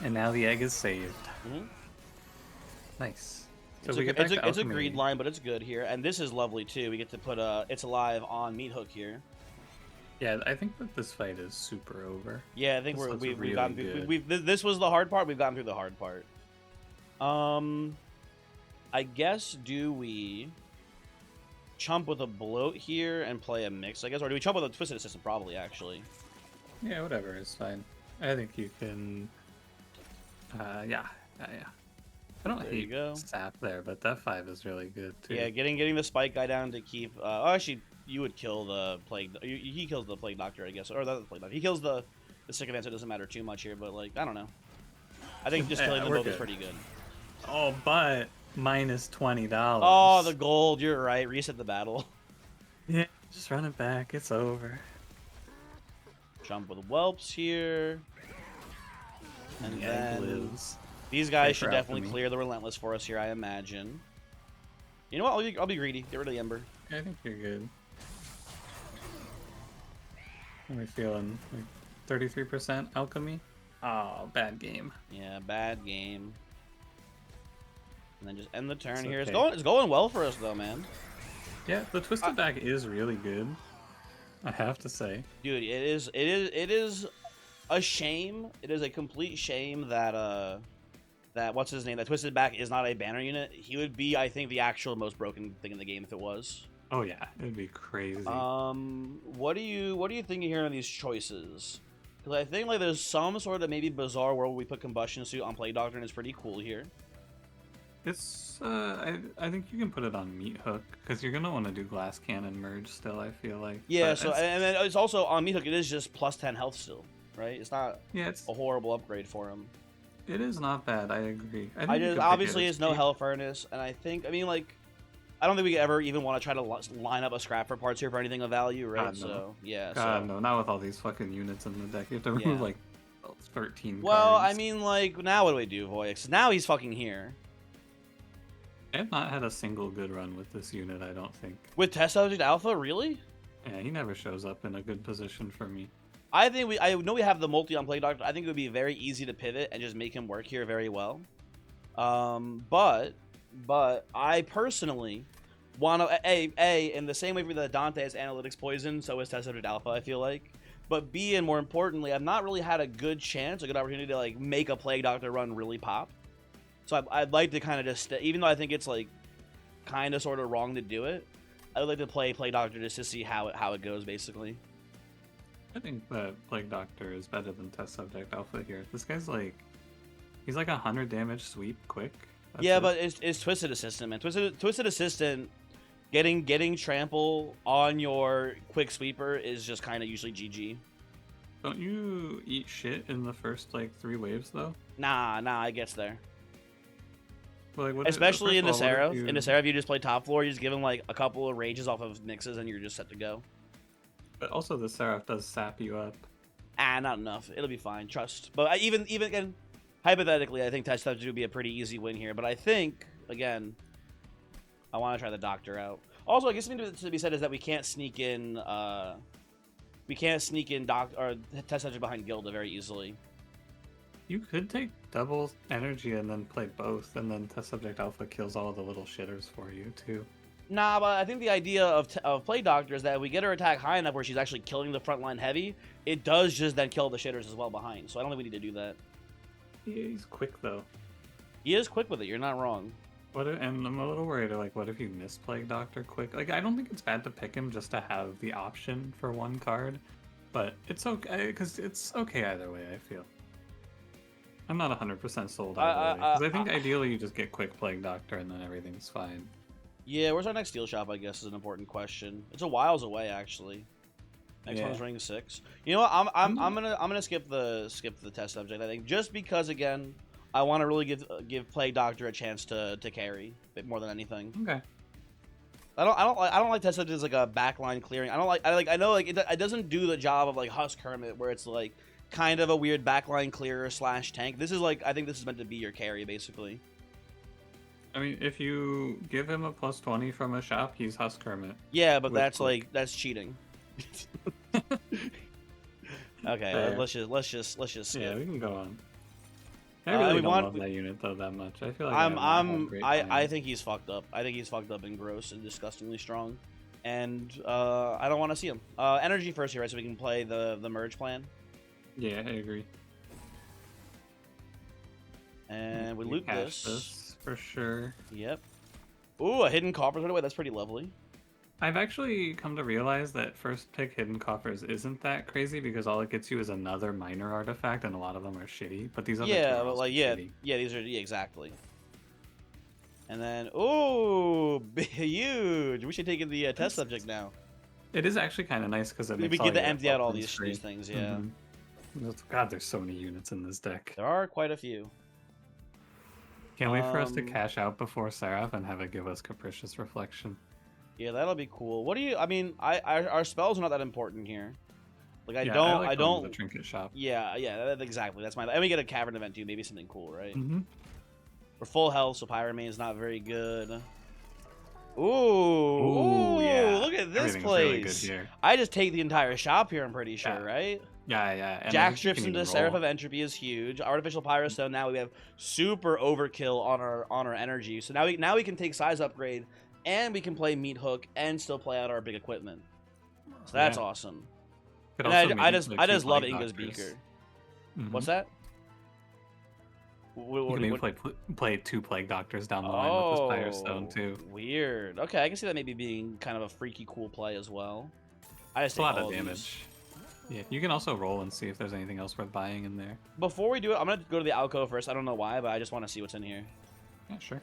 And now the egg is saved. Mm-hmm. Nice. So It's, we get back to it's a Alchemy. greed line, but it's good here. And this is lovely, too. We get to put It's Alive on Meat Hook here. Yeah, I think that this fight is super over. Yeah, I think This looks we've really gotten good. this was the hard part. We've gotten through the hard part. I guess do we chump with a bloat here and play a mix? I guess, or do we chump with a twisted assistant? Probably, actually. Yeah, whatever is fine. I think you can. Yeah. I don't hate sap there, but that 5 is really good too. Yeah, getting the spike guy down to keep. Oh, actually, you would kill the plague. He kills the plague doctor, I guess, or the plague doctor. He kills the sycophant. It doesn't matter too much here, but like I don't know. I think just killing them both is pretty good. Oh, but minus $20. Oh, the gold. You're right. Reset the battle. Yeah, just run it back. It's over. Jump with whelps here. And Yeah, then Blizz. these Pray guys for should definitely alchemy. clear the relentless for us here, I imagine. You know what? I'll be greedy. Get rid of the ember. I think you're good. How are we feeling? Like 33% alchemy? Oh, bad game. Yeah, bad game. And then just end the turn It's here. okay. It's going well for us though, man. Yeah, the twisted back is really good. I have to say. Dude, it is a shame. It is a complete shame that that what's his name? That twisted back is not a banner unit. He would be, I think, the actual most broken thing in the game if it was. Oh yeah, it'd be crazy. What are you thinking here on these choices? Because I think like there's some sort of maybe bizarre world where we put combustion suit on Plague Doctor and it's pretty cool here. It's I think you can put it on meat hook because you're gonna want to do glass cannon merge still. I feel like. Yeah. But So and then it's also on Meat Hook. It is just plus 10 health still, right? It's not yeah, it's a horrible upgrade for him. it is not bad. I agree. I think I you just could pick obviously it. it's no Hell Furnace, and I mean like I don't think we ever even want to try to line up a scrap for parts here for anything of value, right? God, no. So yeah. God, So no, not with all these fucking units in the deck. You have to remove Yeah. like 13 well, I cards. mean like now what do we do, Voyix? Now he's fucking here I have not had a single good run with this unit, I don't think. with Test Subject Alpha. Really? Yeah, he never shows up in a good position for me. I think I know we have the multi on Plague Doctor. I think it would be very easy to pivot and just make him work here very well. But I personally want to a in the same way that Dante is analytics poison, so is Test Subject Alpha. I feel like, but B and more importantly, I've not really had a good chance, a good opportunity to like make a Plague Doctor run really pop. So I'd like to kind of just, even though I think it's like kind of sort of wrong to do it, I would like to play Doctor just to see how it goes basically. I think that Plague Doctor is better than Test Subject Alpha here. This guy's like, he's like 100 damage sweep quick. That's Yeah, it. but it's Twisted Assistant, man. Twisted Assistant, getting trample on your quick sweeper is just kind of usually GG. Don't you eat shit in the first like 3 waves though? Nah, it gets there. Well, like, Especially in first this of all, era. what if In this era, if you just play top floor, you just give him like a couple of rages off of mixes, and you're just set to go. But also the Seraph does sap you up. Not enough. It'll be fine. Trust. But even again, hypothetically, I think Test Subject would be a pretty easy win here. But I think again, I want to try the Doctor out. Also, I guess something to be said is that we can't sneak in. Test Subject behind Gilda very easily. You could take double energy and then play both, and then Test Subject Alpha kills all the little shitters for you too. Nah, but I think the idea of Play Doctor is that if we get her attack high enough where she's actually killing the front line heavy, it does just then kill the shitters as well behind. So I don't think we need to do that. Yeah, he's quick though. He is quick with it. You're not wrong. And I'm a little worried, like, what if you miss Plague Doctor quick? Like, I don't think it's bad to pick him just to have the option for one card, but it's okay, because it's okay either way, I feel. I'm not 100% sold either way, because I think ideally you just get quick Plague Doctor and then everything's fine. Yeah, where's our next steel shop? I guess is an important question. It's a whiles away, actually. Next one's ring 6. You know what? I'm gonna skip the test subject. I think just because again, I want to really give Plague Doctor a chance to carry a bit more than anything. Okay. I don't like test subject as like a backline clearing. I know like it doesn't do the job of like Husk Hermit where it's like kind of a weird backline clearer / tank. This is like I think this is meant to be your carry basically. I mean, if you give him a +20 from a shop, he's Husk Hermit. Yeah, but With that's quick. like that's cheating. Okay, Fair. let's just skip. Yeah, we can go on. I really don't love that unit though that much. I feel like I think he's fucked up. I think he's fucked up and gross and disgustingly strong, and I don't want to see him. Energy first here, right? So we can play the merge plan. Yeah, I agree. And we loot this for sure. Yep. Ooh, a hidden copper away. That's pretty lovely. I've actually come to realize that first pick hidden coffers isn't that crazy because all it gets you is another minor artifact, and a lot of them are shitty. But these other two are but also like shitty. these are exactly. And then ooh, huge. We should take in the test subject now. It is actually kind of nice because We get to empty out all these things. Yeah. God, there's so many units in this deck. There are quite a few. Can't wait for us to cash out before Seraph and have it give us Capricious Reflection. Yeah, that'll be cool. What do you? I mean, our spells are not that important here. Like Yeah, I like going to don't. the trinket shop. Yeah, yeah, exactly. That's my. And we get a cavern event too. Maybe something cool, right? Mm-hmm. We're full health, so Pyramane is not very good. Ooh, Ooh, ooh! yeah. Look at this Everything's really good place. here. I just take the entire shop here. I'm pretty Yeah, sure, right? yeah. And I Jack think you strips can into even Seraph roll. of Entropy is huge. Artificial Pyrostone. Now we have super overkill on our energy. So now we can take size upgrade, and we can play Meat Hook and still play out our big equipment. So that's Yeah. awesome. Could And also I maybe just play I two just love plague Inga's doctors. Beaker. Mm-hmm. What's that? You can maybe play 2 plague doctors down the line with this Pyrostone Oh, too. weird. Okay, I can see that maybe being kind of a freaky cool play as well. I just It's a take lot all of of these. damage. Yeah, you can also roll and see if there's anything else worth buying in there. Before we do it, I'm gonna go to the alcove first. I don't know why, but I just want to see what's in here. Yeah, sure.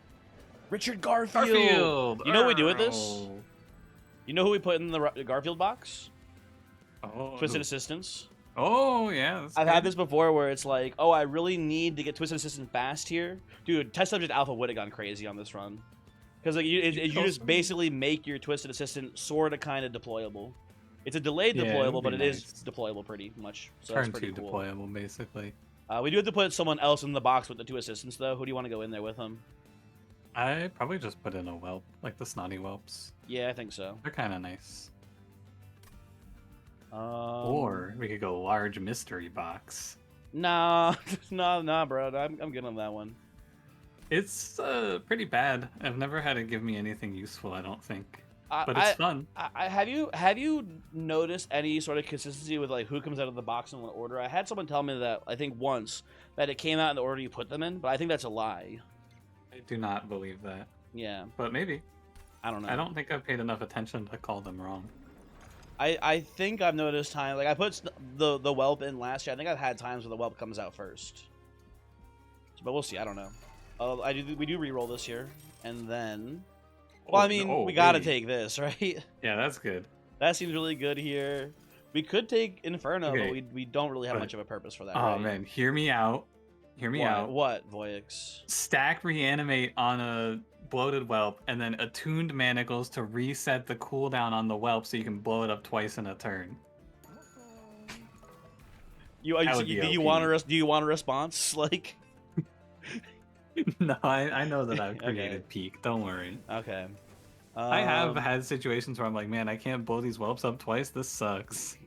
Richard Garfield. Garfield! You know what we do with this? Oh. You know who we put in the Garfield box? Oh, Twisted Assistance. oh yeah. That's I've had good. this before where it's like, oh, I really need to get Twisted Assistant fast here. Dude, Test Subject Alpha would have gone crazy on this run. Because like you just basically make your Twisted Assistant sort of kind of deployable. It's a delayed Yeah, it deployable, would but be it is nice. deployable pretty much. So that's Turn pretty 2 cool. deployable, basically. We do have to put someone else in the box with the 2 assistants, though. Who do you want to go in there with them? I probably just put in a whelp, like the snotty whelps. Yeah, I think so. They're kind of nice. Um, Or we could go large mystery box. Nah, nah, bro. I'm good on that one. It's pretty bad. I've never had it give me anything useful, I don't think. I, But it's fun. have you noticed any sort of consistency with like who comes out of the box in what order? I had someone tell me that I think once that it came out in the order you put them in, but I think that's a lie. I do not believe that. Yeah, But maybe. I don't know. I don't think I've paid enough attention to call them wrong. I think I've noticed time like I put the whelp in last year. I think I've had times where the whelp comes out first, but we'll see. I don't know. We do re-roll this year, and then. Well, I mean, we gotta take this, right? Yeah, that's good. That seems really good here. We could take Inferno, Okay. but we don't really have But- much of a purpose for that. Oh right? man, hear me out. Hear me out. What, Voyix? Stack reanimate on a bloated whelp, and then attuned manacles to reset the cooldown on the whelp so you can blow it up twice in a turn. Do you want a response? Like, No, I know that I've Okay. created peak. Don't worry. okay. I have had situations where I'm like, man, I can't blow these whelps up twice. This sucks.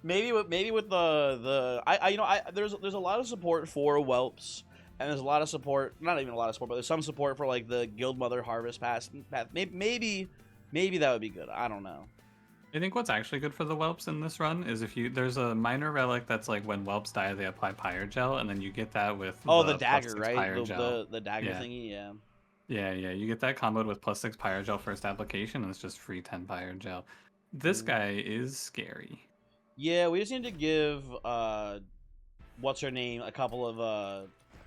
maybe with there's a lot of support for whelps, and there's a lot of support, not even a lot of support, but there's some support for like the Guild Mother Harvest path. Maybe that would be good. I don't know. I think what's actually good for the whelps in this run is if there's a minor relic that's like when whelps die they apply pyre gel, and then you get that with The dagger, +6 right? pyre gel. The dagger Yeah. thingy, yeah. Yeah, you get that comboed with +6 pyre gel first application, and it's just free 10 pyre gel. This guy is scary. Yeah, we just need to give what's her name a couple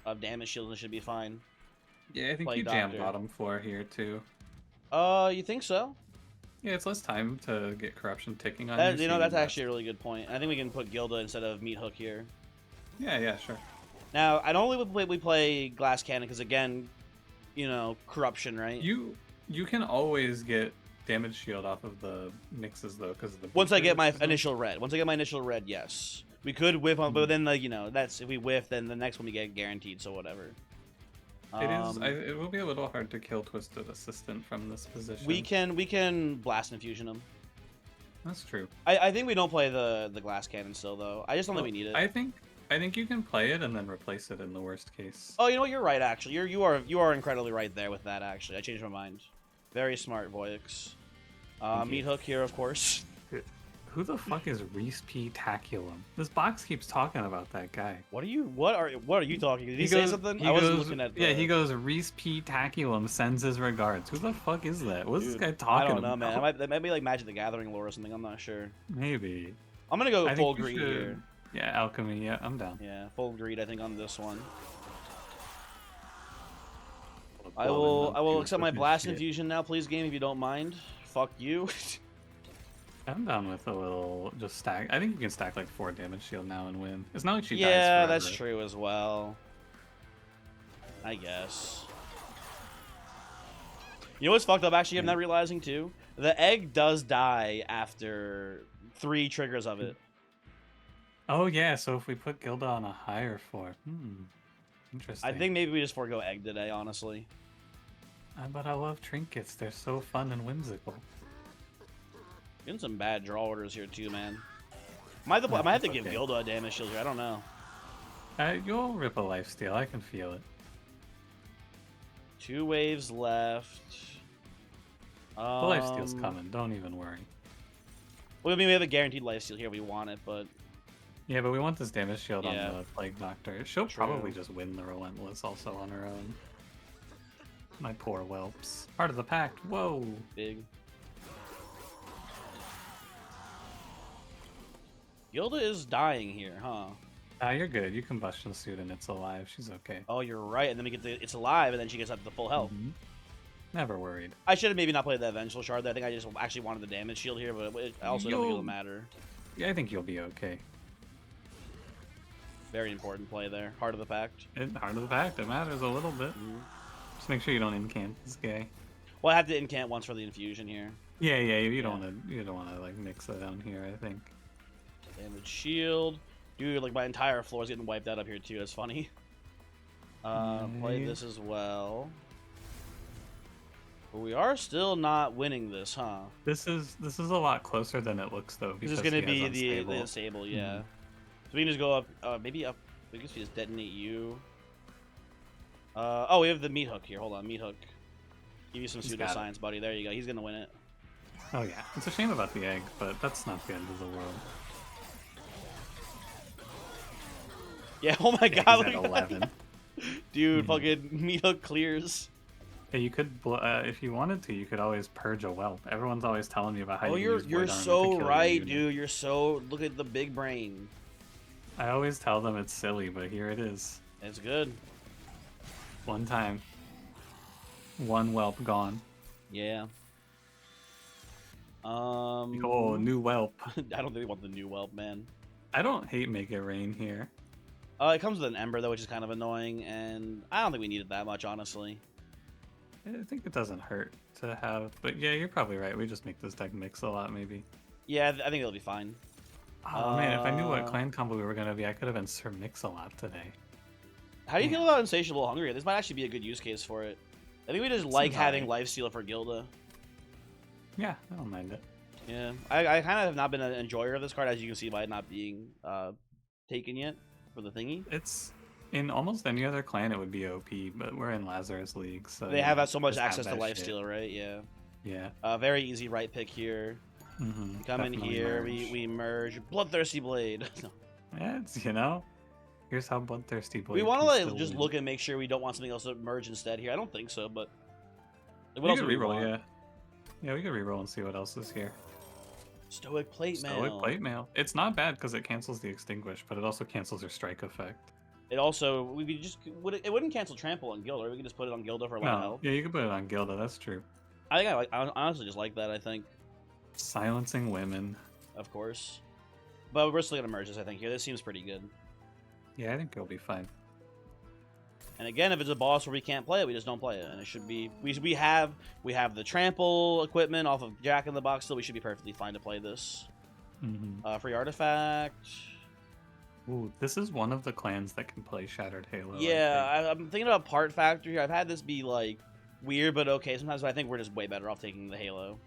of damage shields and it should be fine. Yeah, I think Like you jam Doctor. bottom floor here too. You think so? Yeah, it's less time to get corruption ticking on That, you. you so know, that's can actually a really good point. I think we can put Gilda instead of Meat Hook here. Yeah, sure. Now, I don't think we play Glass Cannon because again, you know, corruption, right? You can always get damage shield off of the mixes though, because of the. Once I get my boosters. initial red, yes, we could whiff on, but then that's if we whiff, then the next one we get guaranteed. So whatever. It will be a little hard to kill Twisted Assistant from this position. We can blast infusion him. That's true. I think we don't play the glass cannon still though. I just don't think we need it. I think you can play it and then replace it in the worst case. Oh, you know what? You're right. Actually, you are incredibly right there with that. Actually, I changed my mind. Very smart, Voyix. Meat Hook here, of course. Who the fuck is Reese P. Taculum? This box keeps talking about that guy. What are you talking? Did he say something? I wasn't looking at. Yeah, he goes. Reese P. Taculum sends his regards. Who the fuck is that? What's this guy talking I don't know, about? man. That might be like Magic the Gathering lore or something. I'm not sure. Maybe. I'm gonna go I full think we greed should- here. Yeah, alchemy. Yeah, I'm down. Yeah, full greed. I think on this one. I Blow will him accept with my his blast shit. infusion now, please, game, if you don't mind. Fuck you. I'm down with a little just stack. I think you can stack like 4 damage shield now and win. It's not like she dies Yeah, forever. that's true as well. I guess. You know what's fucked up? Actually, I'm not realizing too. The egg does die after 3 triggers of it. Oh yeah, so if we put Gilda on a higher floor, I interesting. think maybe we just forego egg today, honestly. But I love trinkets. They're so fun and whimsical. Getting some bad draw orders here too, man. I might have to give Gilda a damage shield here. I don't know. You'll rip a lifesteal. I can feel it. 2 waves left. The lifesteal's coming. Don't even worry. Well, I mean, we have a guaranteed lifesteal here. We want it, but yeah, but we want this damage shield Yeah. on the Plague Doctor. She'll True. probably just win the Relentless also on her own. My poor whelps. Part of the pact. Whoa. big. Gilda is dying here, huh? You're good. You combustion suit and it's alive. She's okay. Oh, you're right. And then we get it's alive, and then she gets up to full health. Never worried. I should have maybe not played that Vengeful Shard. I think I just actually wanted the damage shield here, but it also doesn't really matter. Yeah, I think you'll be okay. Very important play there. Heart of the Pact. Heart of the Pact. It matters a little bit. Just make sure you don't incant this guy. Well, I have to incant once for the infusion here. Yeah. You don't want to like mix it down here. I think. Damage shield. Dude, like my entire floor is getting wiped out up here too. That's funny. Play this as well. But we are still not winning this, huh? This is a lot closer than it looks though. This is going to be the unstable, yeah. So we can just go up, maybe up. We can just detonate you. Oh, we have the meat hook here. Hold on, meat hook. Give you some pseudoscience, buddy. There you go. He's gonna win it. Oh yeah, it's a shame about the egg, but that's not the end of the world. Yeah. Oh my God. He's at 11. Dude, fucking meat hook clears. Hey, you could, if you wanted to, you could always purge a whelp. Everyone's always telling me about how you use you're Void Armor to so kill right, your unit. dude. You're so look at the big brain. I always tell them it's silly, but here it is. It's good. One time. One whelp gone. Yeah. Oh, new whelp. I don't think we want the new whelp, man. I don't hate Make It Rain here. It comes with an Ember though, which is kind of annoying, and I don't think we need it that much, honestly. I think it doesn't hurt to have, but yeah, you're probably right. We just make this deck mix a lot, maybe. Yeah, I think it'll be fine. Oh man, if I knew what clan combo we were gonna be, I could have been Sir Mix-a-Lot today. How do you feel about Insatiable Hunger? This might actually be a good use case for it. I think we just like having Lifesteal for Gilda. Yeah, I don't mind it. Yeah, I kind of have not been an enjoyer of this card, as you can see by it not being taken yet for the thingy. It's in almost any other clan it would be OP, but we're in Lazarus League, so they have so much access to Lifesteal, right? Yeah. Yeah. Very easy right pick here. Come in here, we merge. Bloodthirsty Blade. Yeah, it's, here's how Bloodthirsty Blade. We want to like just look and make sure we don't want something else to merge instead here. I don't think so, but what else do we reroll? Yeah, we could reroll and see what else is here. Stoic Plate Mail. Stoic Plate Mail. It's not bad because it cancels the Extinguish, but it also cancels your strike effect. It also it wouldn't cancel Trample on Gilda. Right? We could just put it on Gilda for a lot of health. Yeah, you could put it on Gilda. That's true. I think I honestly just like that. I think silencing women, of course, but we're still gonna merge this. I think here. This seems pretty good. Yeah, I think it'll be fine. And again, if it's a boss where we can't play it, we just don't play it, and it should be. We have the trample equipment off of Jack in the Box. Still, we should be perfectly fine to play this. Free artifact. Ooh, this is one of the clans that can play Shattered Halo. Yeah, I'm thinking about Part Factor here. I've had this be like weird, but okay. Sometimes I think we're just way better off taking the Halo.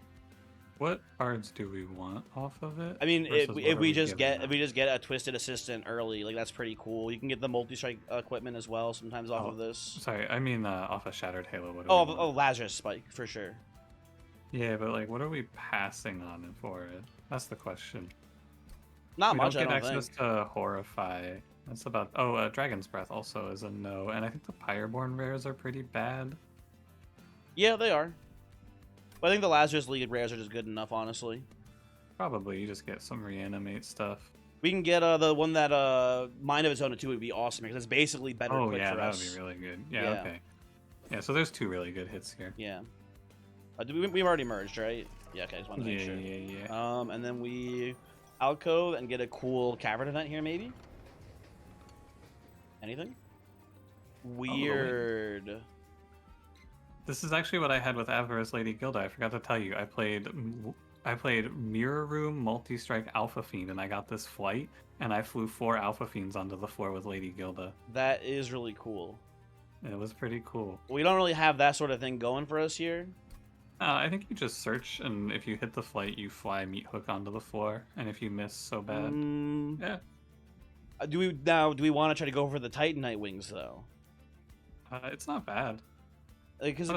What cards do we want off of it? I mean, if we just get a Twisted Assistant early, like that's pretty cool. You can get the multi-strike equipment as well sometimes off of this. Sorry, I mean off of Shattered Halo. What Lazarus Spike for sure. Yeah, but like, what are we passing on for it? That's the question. Not much. We don't get access to Horrify. That's about. Dragon's Breath also is a no, and I think the Pyreborn rares are pretty bad. Yeah, they are. But I think the Lazarus League rares are just good enough, honestly. Probably, you just get some reanimate stuff. We can get the one that Mind of Its Own 2 would be awesome because it's basically better quick for us. That would be really good. Yeah, okay. Yeah, so there's 2 really good hits here. Yeah. We've already merged, right? Yeah, okay, I just wanted to make sure. Yeah. And then we alcove and get a cool cavern event here, maybe? Anything? Weird. This is actually what I had with Avarice Lady Gilda. I forgot to tell you. I played Mirror Room Multi-Strike Alpha Fiend, and I got this flight, and I flew 4 Alpha Fiends onto the floor with Lady Gilda. That is really cool. It was pretty cool. We don't really have that sort of thing going for us here. I think you just search, and if you hit the flight, you fly Meat Hook onto the floor, and if you miss so bad, yeah. Do we want to try to go for the Titanite wings though? It's not bad. Because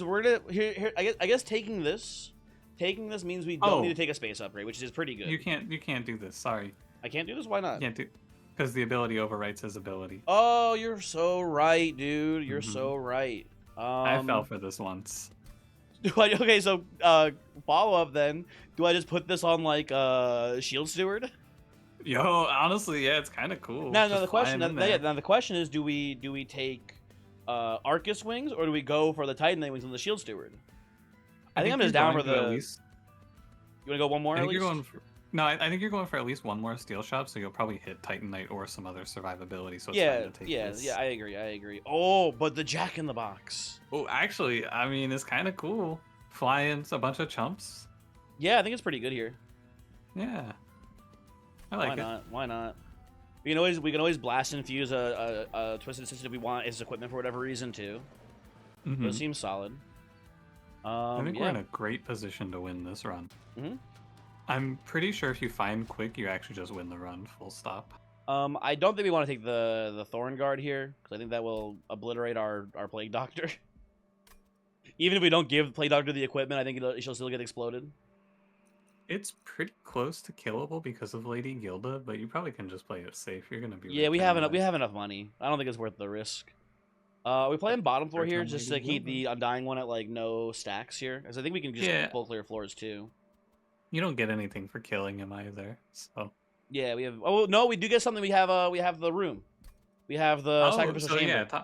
we're gonna here. I guess taking this means we don't need to take a space upgrade, which is pretty good. You can't do this. Sorry. I can't do this. Why not? You can't do, because the ability overwrites his ability. Oh, you're so right, dude. You're so right. I fell for this once. Okay, so follow up then. Do I just put this on like Shield Steward? Yo, honestly, yeah, it's kind of cool. Now the question is, do we take Arcus wings, or do we go for the Titanite wings on the Shield Steward? I think I'm just down for the. You want to go one more? I think I think you're going for at least one more steel shot, so you'll probably hit Titanite or some other survivability. So it's time to take this. I agree. Oh, but the Jack in the Box. Oh, actually, I mean, it's kind of cool. Flying a bunch of chumps. Yeah, I think it's pretty good here. Yeah, I like it. Why not? We can always blast and fuse a Twisted Assistant if we want his equipment for whatever reason too. So it seems solid. I think we're in a great position to win this run. I'm pretty sure if you find Quick, you actually just win the run, full stop. I don't think we want to take the Thorn Guard here, because I think that will obliterate our Plague Doctor. Even if we don't give Plague Doctor the equipment, I think she'll still get exploded. It's pretty close to killable because of Lady Gilda, but you probably can just play it safe. You're gonna be we have enough money. I don't think it's worth the risk. We play in bottom floor here just to keep the Undying one at like no stacks here, because I think we can just pull clear floors too. You don't get anything for killing him either, so. Yeah, we have. Oh no, we do get something. We have the room. We have the sacrificial chamber. Yeah,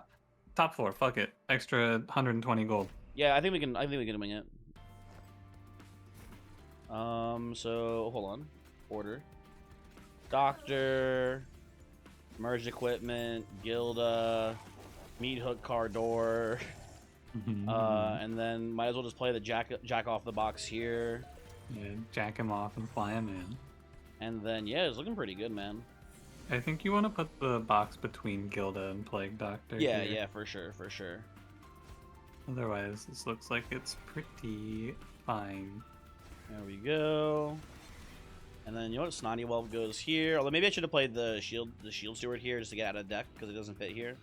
top floor. Fuck it. Extra 120 gold. Yeah, I think we can wing it. So hold on. Order. Doctor. Merged equipment. Gilda. Meat Hook car door. And then might as well just play the jack off the box here. Yeah, jack him off and fly him in. And then it's looking pretty good, man. I think you want to put the box between Gilda and Plague Doctor. Yeah, for sure. Otherwise, this looks like it's pretty fine. There we go. And then you know what? Snotty Whelp goes here. Although maybe I should have played the shield steward here just to get out of deck because it doesn't fit here.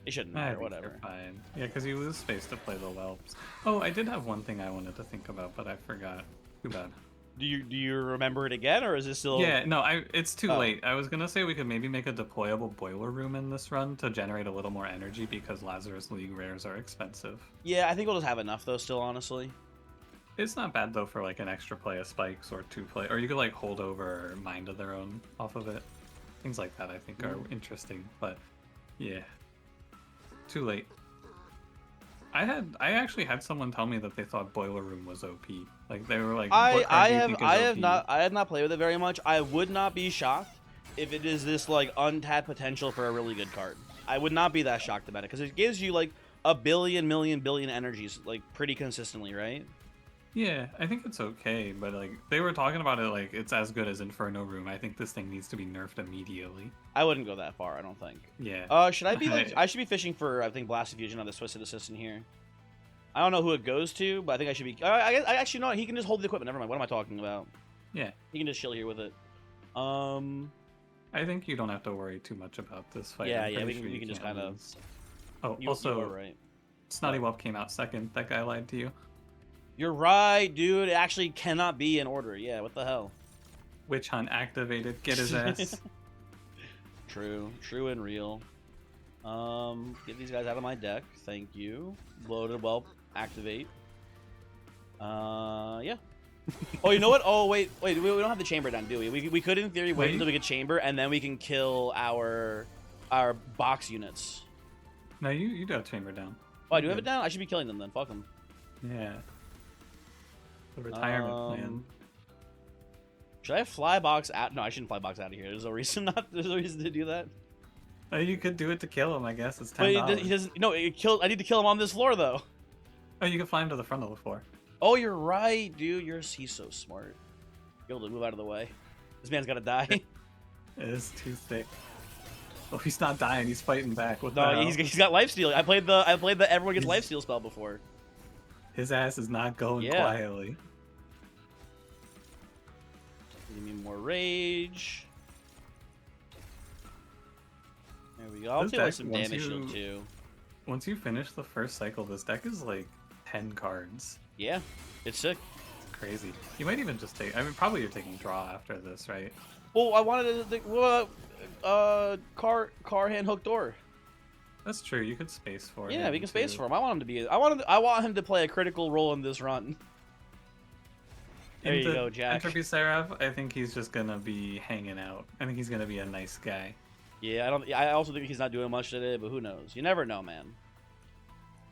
It shouldn't matter. Whatever. Fine. Yeah, because you lose space to play the whelps. Oh, I did have one thing I wanted to think about, but I forgot. Too bad. Do you remember it again, or is it still? Yeah, no, it's too late. I was gonna say we could maybe make a deployable boiler room in this run to generate a little more energy because Lazarus League rares are expensive. Yeah, I think we'll just have enough though. Still, honestly, it's not bad though for like an extra play of spikes or 2 play, or you could like hold over Mind of Their Own off of it. Things like that I think are interesting, but yeah, too late. I actually had someone tell me that they thought Boiler Room was OP. Like they were like, I have not played with it very much. I would not be shocked if it is this like untapped potential for a really good card. I would not be that shocked about it because it gives you like a billion energies like pretty consistently, right? Yeah, I think it's okay, but like they were talking about it like it's as good as Inferno Room. I think this thing needs to be nerfed immediately. I wouldn't go that far, I don't think. Yeah. Should I be like I should be fishing for I think Blast Diffusion on the Twisted Assistant here. I don't know who it goes to, but I think I should be. I actually know he can just hold the equipment. Never mind. What am I talking about? Yeah. He can just chill here with it. I think you don't have to worry too much about this fight. Yeah, we can just kind of. Oh, also, right. Snotty Whelp came out second. That guy lied to you. You're right, dude. It actually cannot be in order. Yeah, what the hell? Witch Hunt activated. Get his ass. True and real. Get these guys out of my deck. Thank you. Bloated Whelp, activate. Yeah. Oh, you know what? Oh, wait. We don't have the chamber down, do we? We could, in theory, wait until we get chamber, and then we can kill our box units. No, you do have chamber down. Oh, I do have it down? I should be killing them then. Fuck them. Yeah. The retirement plan. Should I fly box out? No, I shouldn't fly box out of here. There's no reason to do that. You could do it to kill him, I guess. It's $10. But he doesn't. No, I need to kill him on this floor though. Oh, you can fly him to the front of the floor. Oh, you're right, dude. He's so smart. Be able to move out of the way. This man's gotta die. It is too thick. Oh, he's not dying. He's fighting back. What the No, hell? he's got lifesteal. I played the everyone gets lifesteal spell before. His ass is not going quietly. Give me more rage. There we go. I'll This take like deck, some once damage you- shield too. Once you finish the first cycle, this deck is like 10 cards. Yeah, it's sick. It's crazy. You might even just take. I mean, probably you're taking draw after this, right? Well, I wanted to car hand hook door. That's true. You could space for Yeah, him, we can space too. for him. I want him to be. I want him to play a critical role in this run. There you go, Jack. Entropy Seraph, I think he's just gonna be hanging out. I think he's gonna be a nice guy. Yeah, I also think he's not doing much today, but who knows? You never know, man.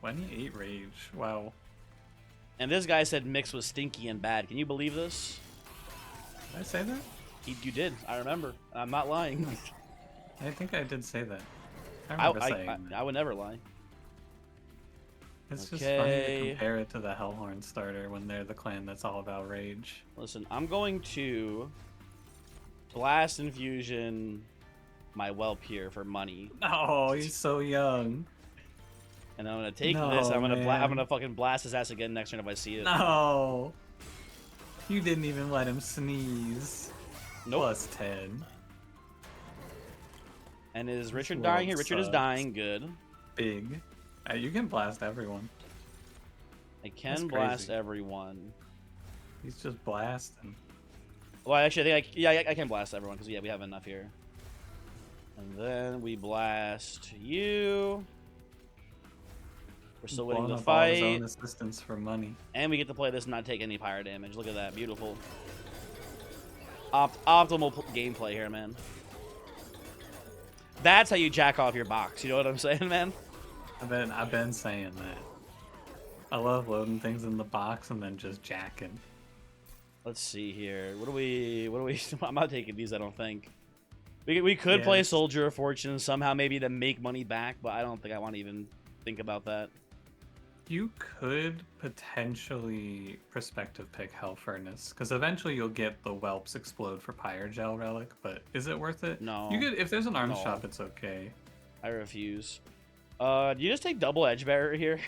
28 rage. Wow. And this guy said mix was stinky and bad. Can you believe this? Did I say that? You did. I remember. I'm not lying. I think I did say that. I remember saying that. I would never lie. It's just funny to compare it to the Hellhorn starter when they're the clan that's all about rage. Listen, I'm going to Blast Infusion my whelp here for money. Oh, he's so young. And I'm gonna take No, this. I'm man. gonna fucking blast his ass again next turn if I see it. No. You didn't even let him sneeze. Nope. Plus 10. And is Richard world dying here? Richard is sucks. dying. Good. Big. You can blast everyone. I That's can blast crazy. everyone. He's just blasting. Well, actually, I think I can blast everyone because we have enough here. And then we blast you. We're still winning the Blowing up all his fight, own assistance for money. and we get to play this and not take any pyre damage. Look at that, beautiful. Optimal gameplay here, man. That's how you jack off your box. You know what I'm saying, man? I've been saying that. I love loading things in the box and then just jacking. Let's see here. What do we? I'm not taking these. I don't think. We could play Yes. Soldier of Fortune somehow, maybe to make money back, but I don't think I want to even think about that. You could potentially perspective pick Hell Furnace, because eventually you'll get the Whelps explode for Pyrogel Relic, but is it worth it? No. You could, if there's an arms No. shop, it's okay. I refuse. Do you just take double Edge Barrier here?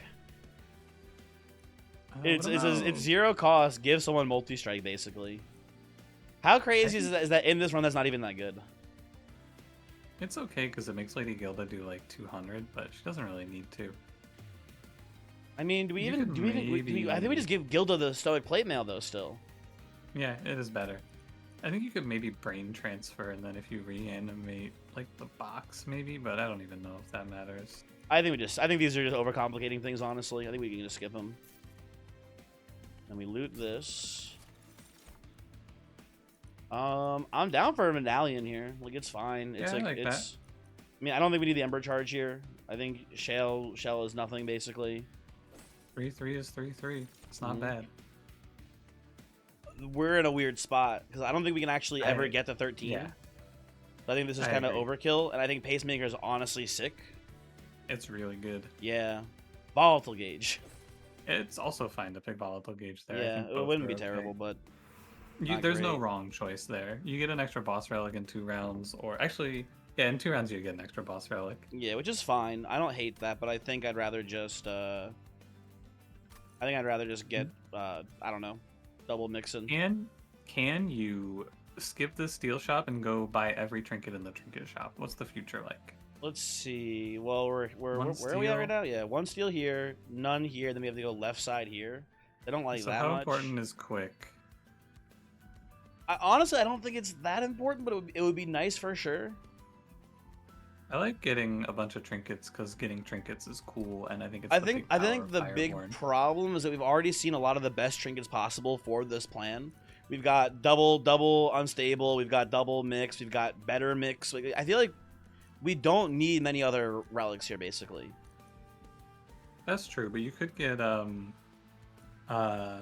It's 0 cost. Give someone multi strike basically. How crazy is that in this run that's not even that good? It's okay because it makes Lady Gilda do like 200, but she doesn't really need to. I mean, do we You even could do we even? I think we maybe- just give Gilda the Stoic Plate Mail though. Still, Yeah, it is better. I think you could maybe brain transfer, and then if you reanimate like the box, maybe, but I don't even know if that matters. I think these are just overcomplicating things. Honestly, I think we can just skip them. And we loot this. I'm down for a medallion here. Like it's fine. It's Yeah, I like like it's. that. I mean, I don't think we need the Ember Charge here. I think Shell is nothing basically. 3/3 is 3/3. It's not Mhm. bad. We're in a weird spot because I don't think we can actually ever I- get to 13. Yeah, I think this is I kind of agree. overkill, and I think Pacemaker is honestly sick. it's really good. Yeah, Volatile Gauge. It's also fine to pick Volatile Gauge there. I Yeah, think it both wouldn't are be okay. terrible, but not There's no great. wrong choice there. You get an extra boss relic in 2 rounds, or actually, yeah, in 2 rounds you get an extra boss relic. yeah, which is fine. I don't hate that, but I think I'd rather just get I don't know, double mixing. Can you skip the steel shop and go buy every trinket in the trinket shop? What's the future like? Let's see. Well, where are we at steel. right now? Yeah, 1 steel here, none here. Then we have to go left side here. I don't like So that how much. important is quick? Honestly, I don't think it's that important, but it would be nice for sure. I like getting a bunch of trinkets because getting trinkets is cool, and I think it's. I the think big I power think of the big Fireborn. problem is that we've already seen a lot of the best trinkets possible for this plan. We've got double unstable, we've got double mix, we've got better mix. Like, I feel like we don't need many other relics here, basically. That's true, but you could get yeah. I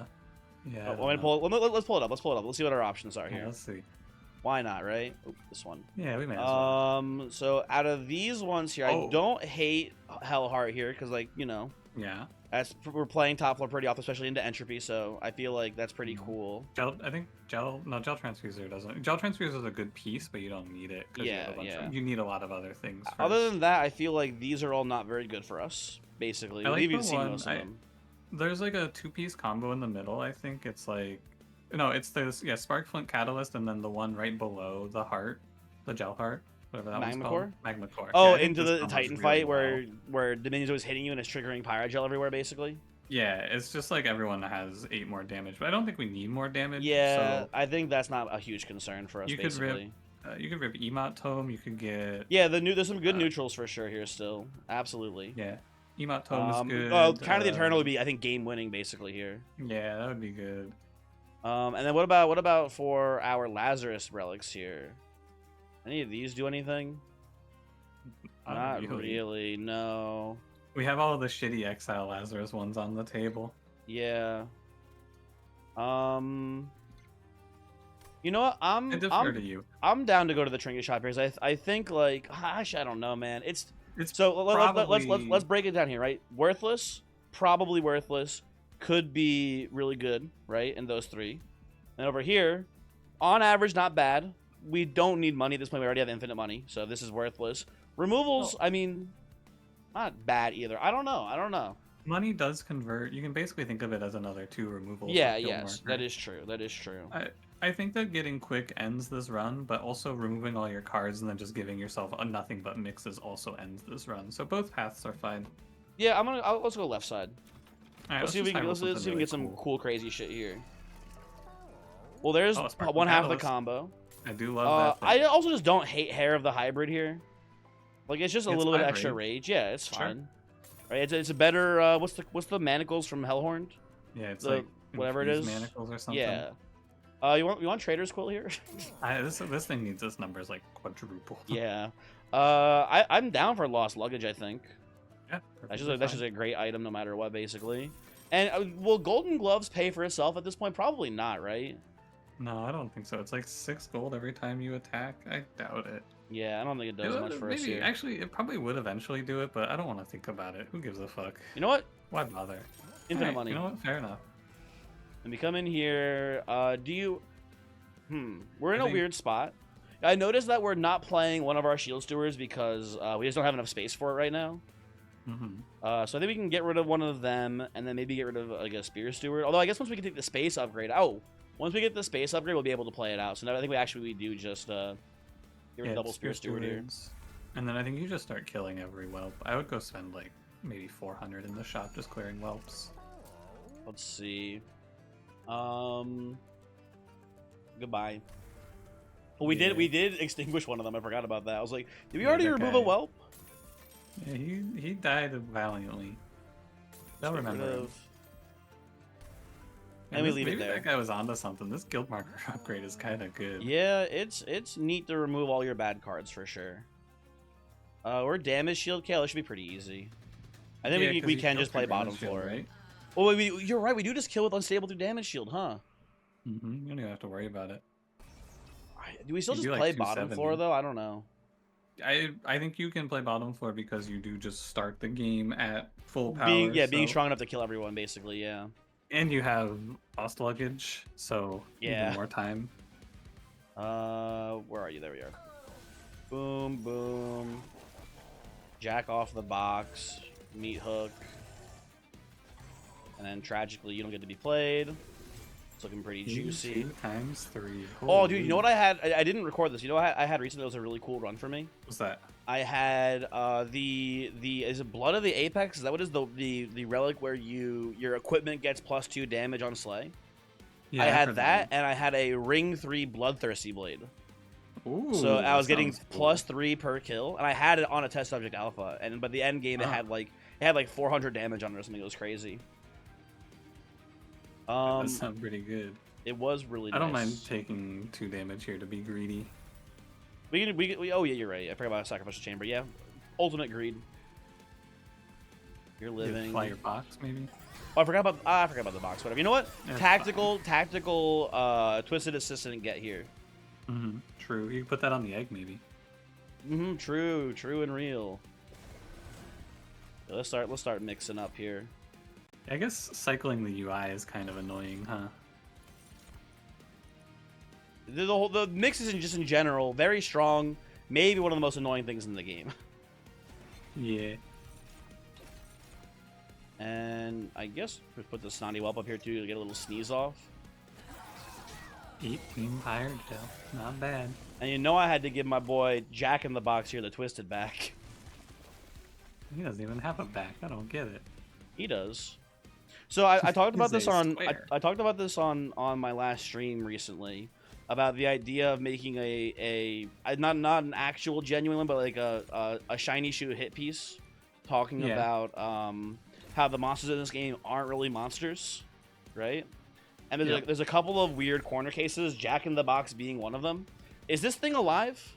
don't Let's know. pull it up. Let's see what our options are Yeah, here. let's see. Why not, right? Oop, this one. Yeah, we may as well. So out of these ones here, I Oh. don't hate Hellheart here because, like, you know, Yeah. We're playing top floor pretty often, especially into entropy, so I feel like that's pretty cool. I think gel transfuser doesn't. Gel transfuser is a good piece, but you don't need it because Yeah, yeah. you need a lot of other things first. Other than that, I feel like these are all not very good for us. Basically, I like we've the even seen one. most of them. There's like a 2-piece combo in the middle. I think it's like, no, it's this Spark Flint Catalyst, and then the one right below the heart, the gel heart, whatever that one's Magma called. core. Magma core. Oh, Yeah, I think into this the combos Titan really fight well. where Dominion's always hitting you and it's triggering Pyrogel everywhere, basically. Yeah, it's just like everyone has 8 more damage, but I don't think we need more damage. Yeah, So I think that's not a huge concern for us. you could basically, rip Emot Tome. You could get yeah. There's some good neutrals for sure here still. Absolutely. yeah, Emot Tome is good. Well, kind of the Eternal would be, I think, game winning basically here. Yeah, that would be good. And then what about for our Lazarus relics here? Any of these do anything? Not really. No. We have all of the shitty Exile Lazarus ones on the table. Yeah. You know what? I defer to you. I'm down to go to the trinket shop here. I think like actually I don't know, man. It's so let's break it down here, right? Worthless, probably worthless, could be really good, right? In those three. And over here, on average, not bad. We don't need money at this point. We already have infinite money, so this is worthless. Removals, I mean, not bad either. I don't know. Money does convert. You can basically think of it as another 2 removals. Yeah, yes, that is true. I think that getting quick ends this run, but also removing all your cards and then just giving yourself a nothing but mixes also ends this run. So both paths are fine. Yeah, let's go left side. All right, let's see if we can really get some cool crazy shit here. Well, there's one half of the combo. I do love that. I also just don't hate hair of the hybrid here. Like it's just a little bit extra rage. Yeah, it's fine. Sure. Right, it's a better. What's the manacles from Hellhorn? Yeah, it's like whatever it is. Manacles or something. Yeah. You want Trader's Quill here? This thing needs its numbers like quadruple. Yeah. I'm down for lost luggage. I think. Yeah. That's just a great item no matter what, basically. And will Golden Gloves pay for itself at this point? Probably not, right? No, I don't think so. It's like 6 gold every time you attack. I doubt it. Yeah, I don't think it does much for us here. Actually, it probably would eventually do it, but I don't want to think about it. Who gives a fuck? You know what? Why bother? Infinite money. You know what? Fair enough. Let me come in here. We're in a weird spot. I noticed that we're not playing one of our shield stewards because we just don't have enough space for it right now. So I think we can get rid of one of them and then maybe get rid of like a spear steward. Although I guess once we can take the space upgrade, once we get the space upgrade, we'll be able to play it out. So now I think we do just get rid of double spear steward here. And then I think you just start killing every whelp. I would go spend like maybe 400 in the shop just clearing whelps. Let's see. Goodbye. Well, we did extinguish one of them. I forgot about that. I was like, did we already remove a whelp? Yeah, he died valiantly. Don't remember him. And we leave it there. That guy was onto something. This guild marker upgrade is kind of good. Yeah, it's neat to remove all your bad cards for sure. Or damage shield kill. It should be pretty easy. I think we can just play bottom floor. Right? Oh, you're right. We do just kill with unstable through damage shield, huh? You don't even have to worry about it. Do we still just play bottom floor though? I don't know. I think you can play bottom floor because you do just start the game at full power. Being strong enough to kill everyone, basically. Yeah. And you have lost luggage, so even more time. Where are you? There we are. Boom, boom. Jack off the box. Meat hook. And then tragically, you don't get to be played. It's looking pretty juicy. 2 times 3. Oh, dude, you know what I had? I didn't record this. You know what I had recently? That was a really cool run for me. What's that? I had is it Blood of the Apex? Is that what is the relic where your equipment gets +2 damage on Slay? Yeah, I had that, and I had a Ring 3 Bloodthirsty Blade. Ooh, so I was getting +3 per kill, and I had it on a test subject alpha, and by the end game it had like 400 damage on it or something. It was crazy. That sounds pretty good. It was really nice. I don't mind taking 2 damage here to be greedy. Oh yeah, you're right. I forgot about Sacrificial Chamber. Yeah, ultimate greed. You're living. You fly your box, maybe. Oh, I forgot about the box. Whatever. You know what? Yeah, tactical, twisted assistant get here. True. You can put that on the egg, maybe. True and real. Let's start mixing up here. I guess cycling the UI is kind of annoying, huh? The mix is just in general very strong. Maybe one of the most annoying things in the game. Yeah. And I guess we put the Snotty Whelp up here too to get a little sneeze off. 18 Pirate Tail. Not bad. And you know I had to give my boy Jack in the Box here the twisted back. He doesn't even have a back. I don't get it. He does. So I talked about He's this a on square. I talked about this on my last stream recently about the idea of making a not an actual genuine one, but like a shiny shoe hit piece, talking Yeah. about how the monsters in this game aren't really monsters, right? And there's, Yep. there's a couple of weird corner cases, Jack in the Box being one of them. Is this thing alive?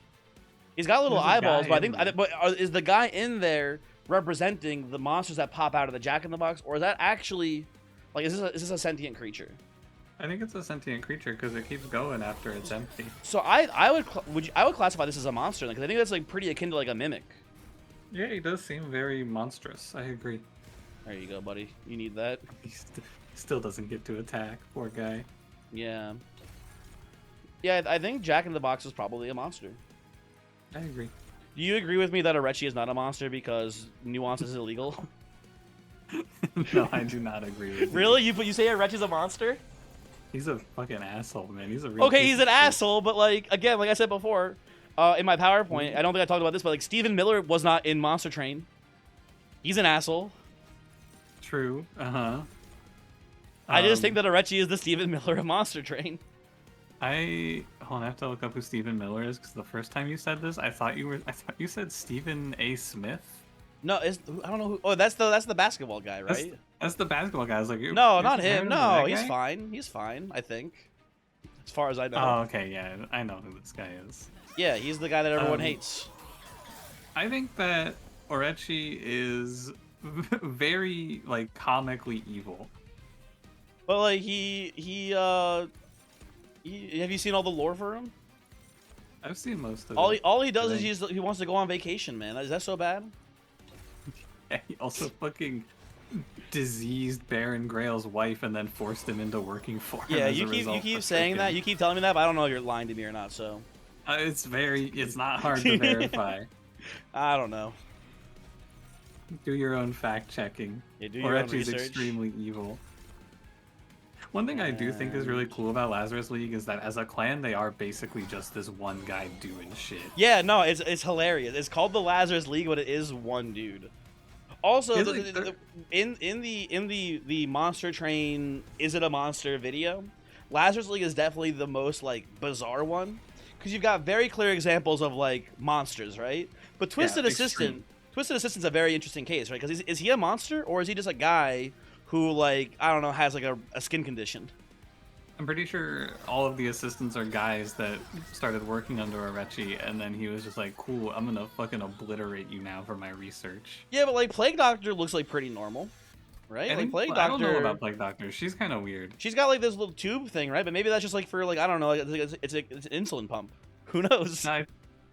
He's got little There's a eyeballs, guy but I in think there. but is the guy in there representing the monsters that pop out of the Jack in the Box, or is that actually like is this a sentient creature? I think it's a sentient creature because it keeps going after it's empty. So I would classify this as a monster because I think that's like pretty akin to like a mimic. Yeah, he does seem very monstrous. I agree. There you go, buddy. You need that. He still doesn't get to attack. Poor guy. Yeah. Yeah, I think Jack in the Box is probably a monster. I agree. Do you agree with me that Arechi is not a monster because nuance is illegal? No, I do not agree with you. Really? You say Arechi's a monster? He's a fucking asshole, man. He's a real Okay, piece he's of an shit. asshole, but like again, like I said before, in my PowerPoint, I don't think I talked about this, but like Stephen Miller was not in Monster Train. He's an asshole. True. Uh-huh. I just think that Arechi is the Stephen Miller of Monster Train. I have to look up who Stephen Miller is because the first time you said this, I thought you said Stephen A. Smith. No, I don't know who. Oh, that's the basketball guy, right? That's the basketball guy. I was like, No, you're not comparing him. to No, that he's guy? fine. He's fine, I think. As far as I know. Oh, okay, yeah, I know who this guy is. Yeah, he's the guy that everyone Um, hates. I think that Orechi is very like comically evil. But like have you seen all the lore for him? I've seen most of All it. he does I is he wants to go on vacation, man. Is that so bad? He also fucking diseased Baron Grail's wife and then forced him into working for him. Yeah, as a you result keep of saying that. freaking- You keep telling me that, but I don't know if you're lying to me or not. So It's not hard to verify. I don't know. Do your own fact checking. Yeah, do your own Orechi's research. extremely evil. One thing I do think is really cool about Lazarus League is that as a clan, they are basically just this one guy doing shit. Yeah, no, it's hilarious. It's called the Lazarus League, but it is one dude. Also, It's like in the Monster Train, is it a monster video? Lazarus League is definitely the most like bizarre one because you've got very clear examples of like monsters, right? But Twisted extreme. Assistant's a very interesting case, right? Because is he a monster or is he just a guy who like I don't know has like a skin condition? I'm pretty sure all of the assistants are guys that started working under Orechi, and then he was just like, cool, I'm gonna fucking obliterate you now for my research. Yeah, but like Plague Doctor looks like pretty normal, right? I Like think- Plague I don't know Doctor. about Plague Doctor. She's kind of weird. She's got like this little tube thing, right? But maybe that's just like for like I don't know, like it's an insulin pump. Who knows?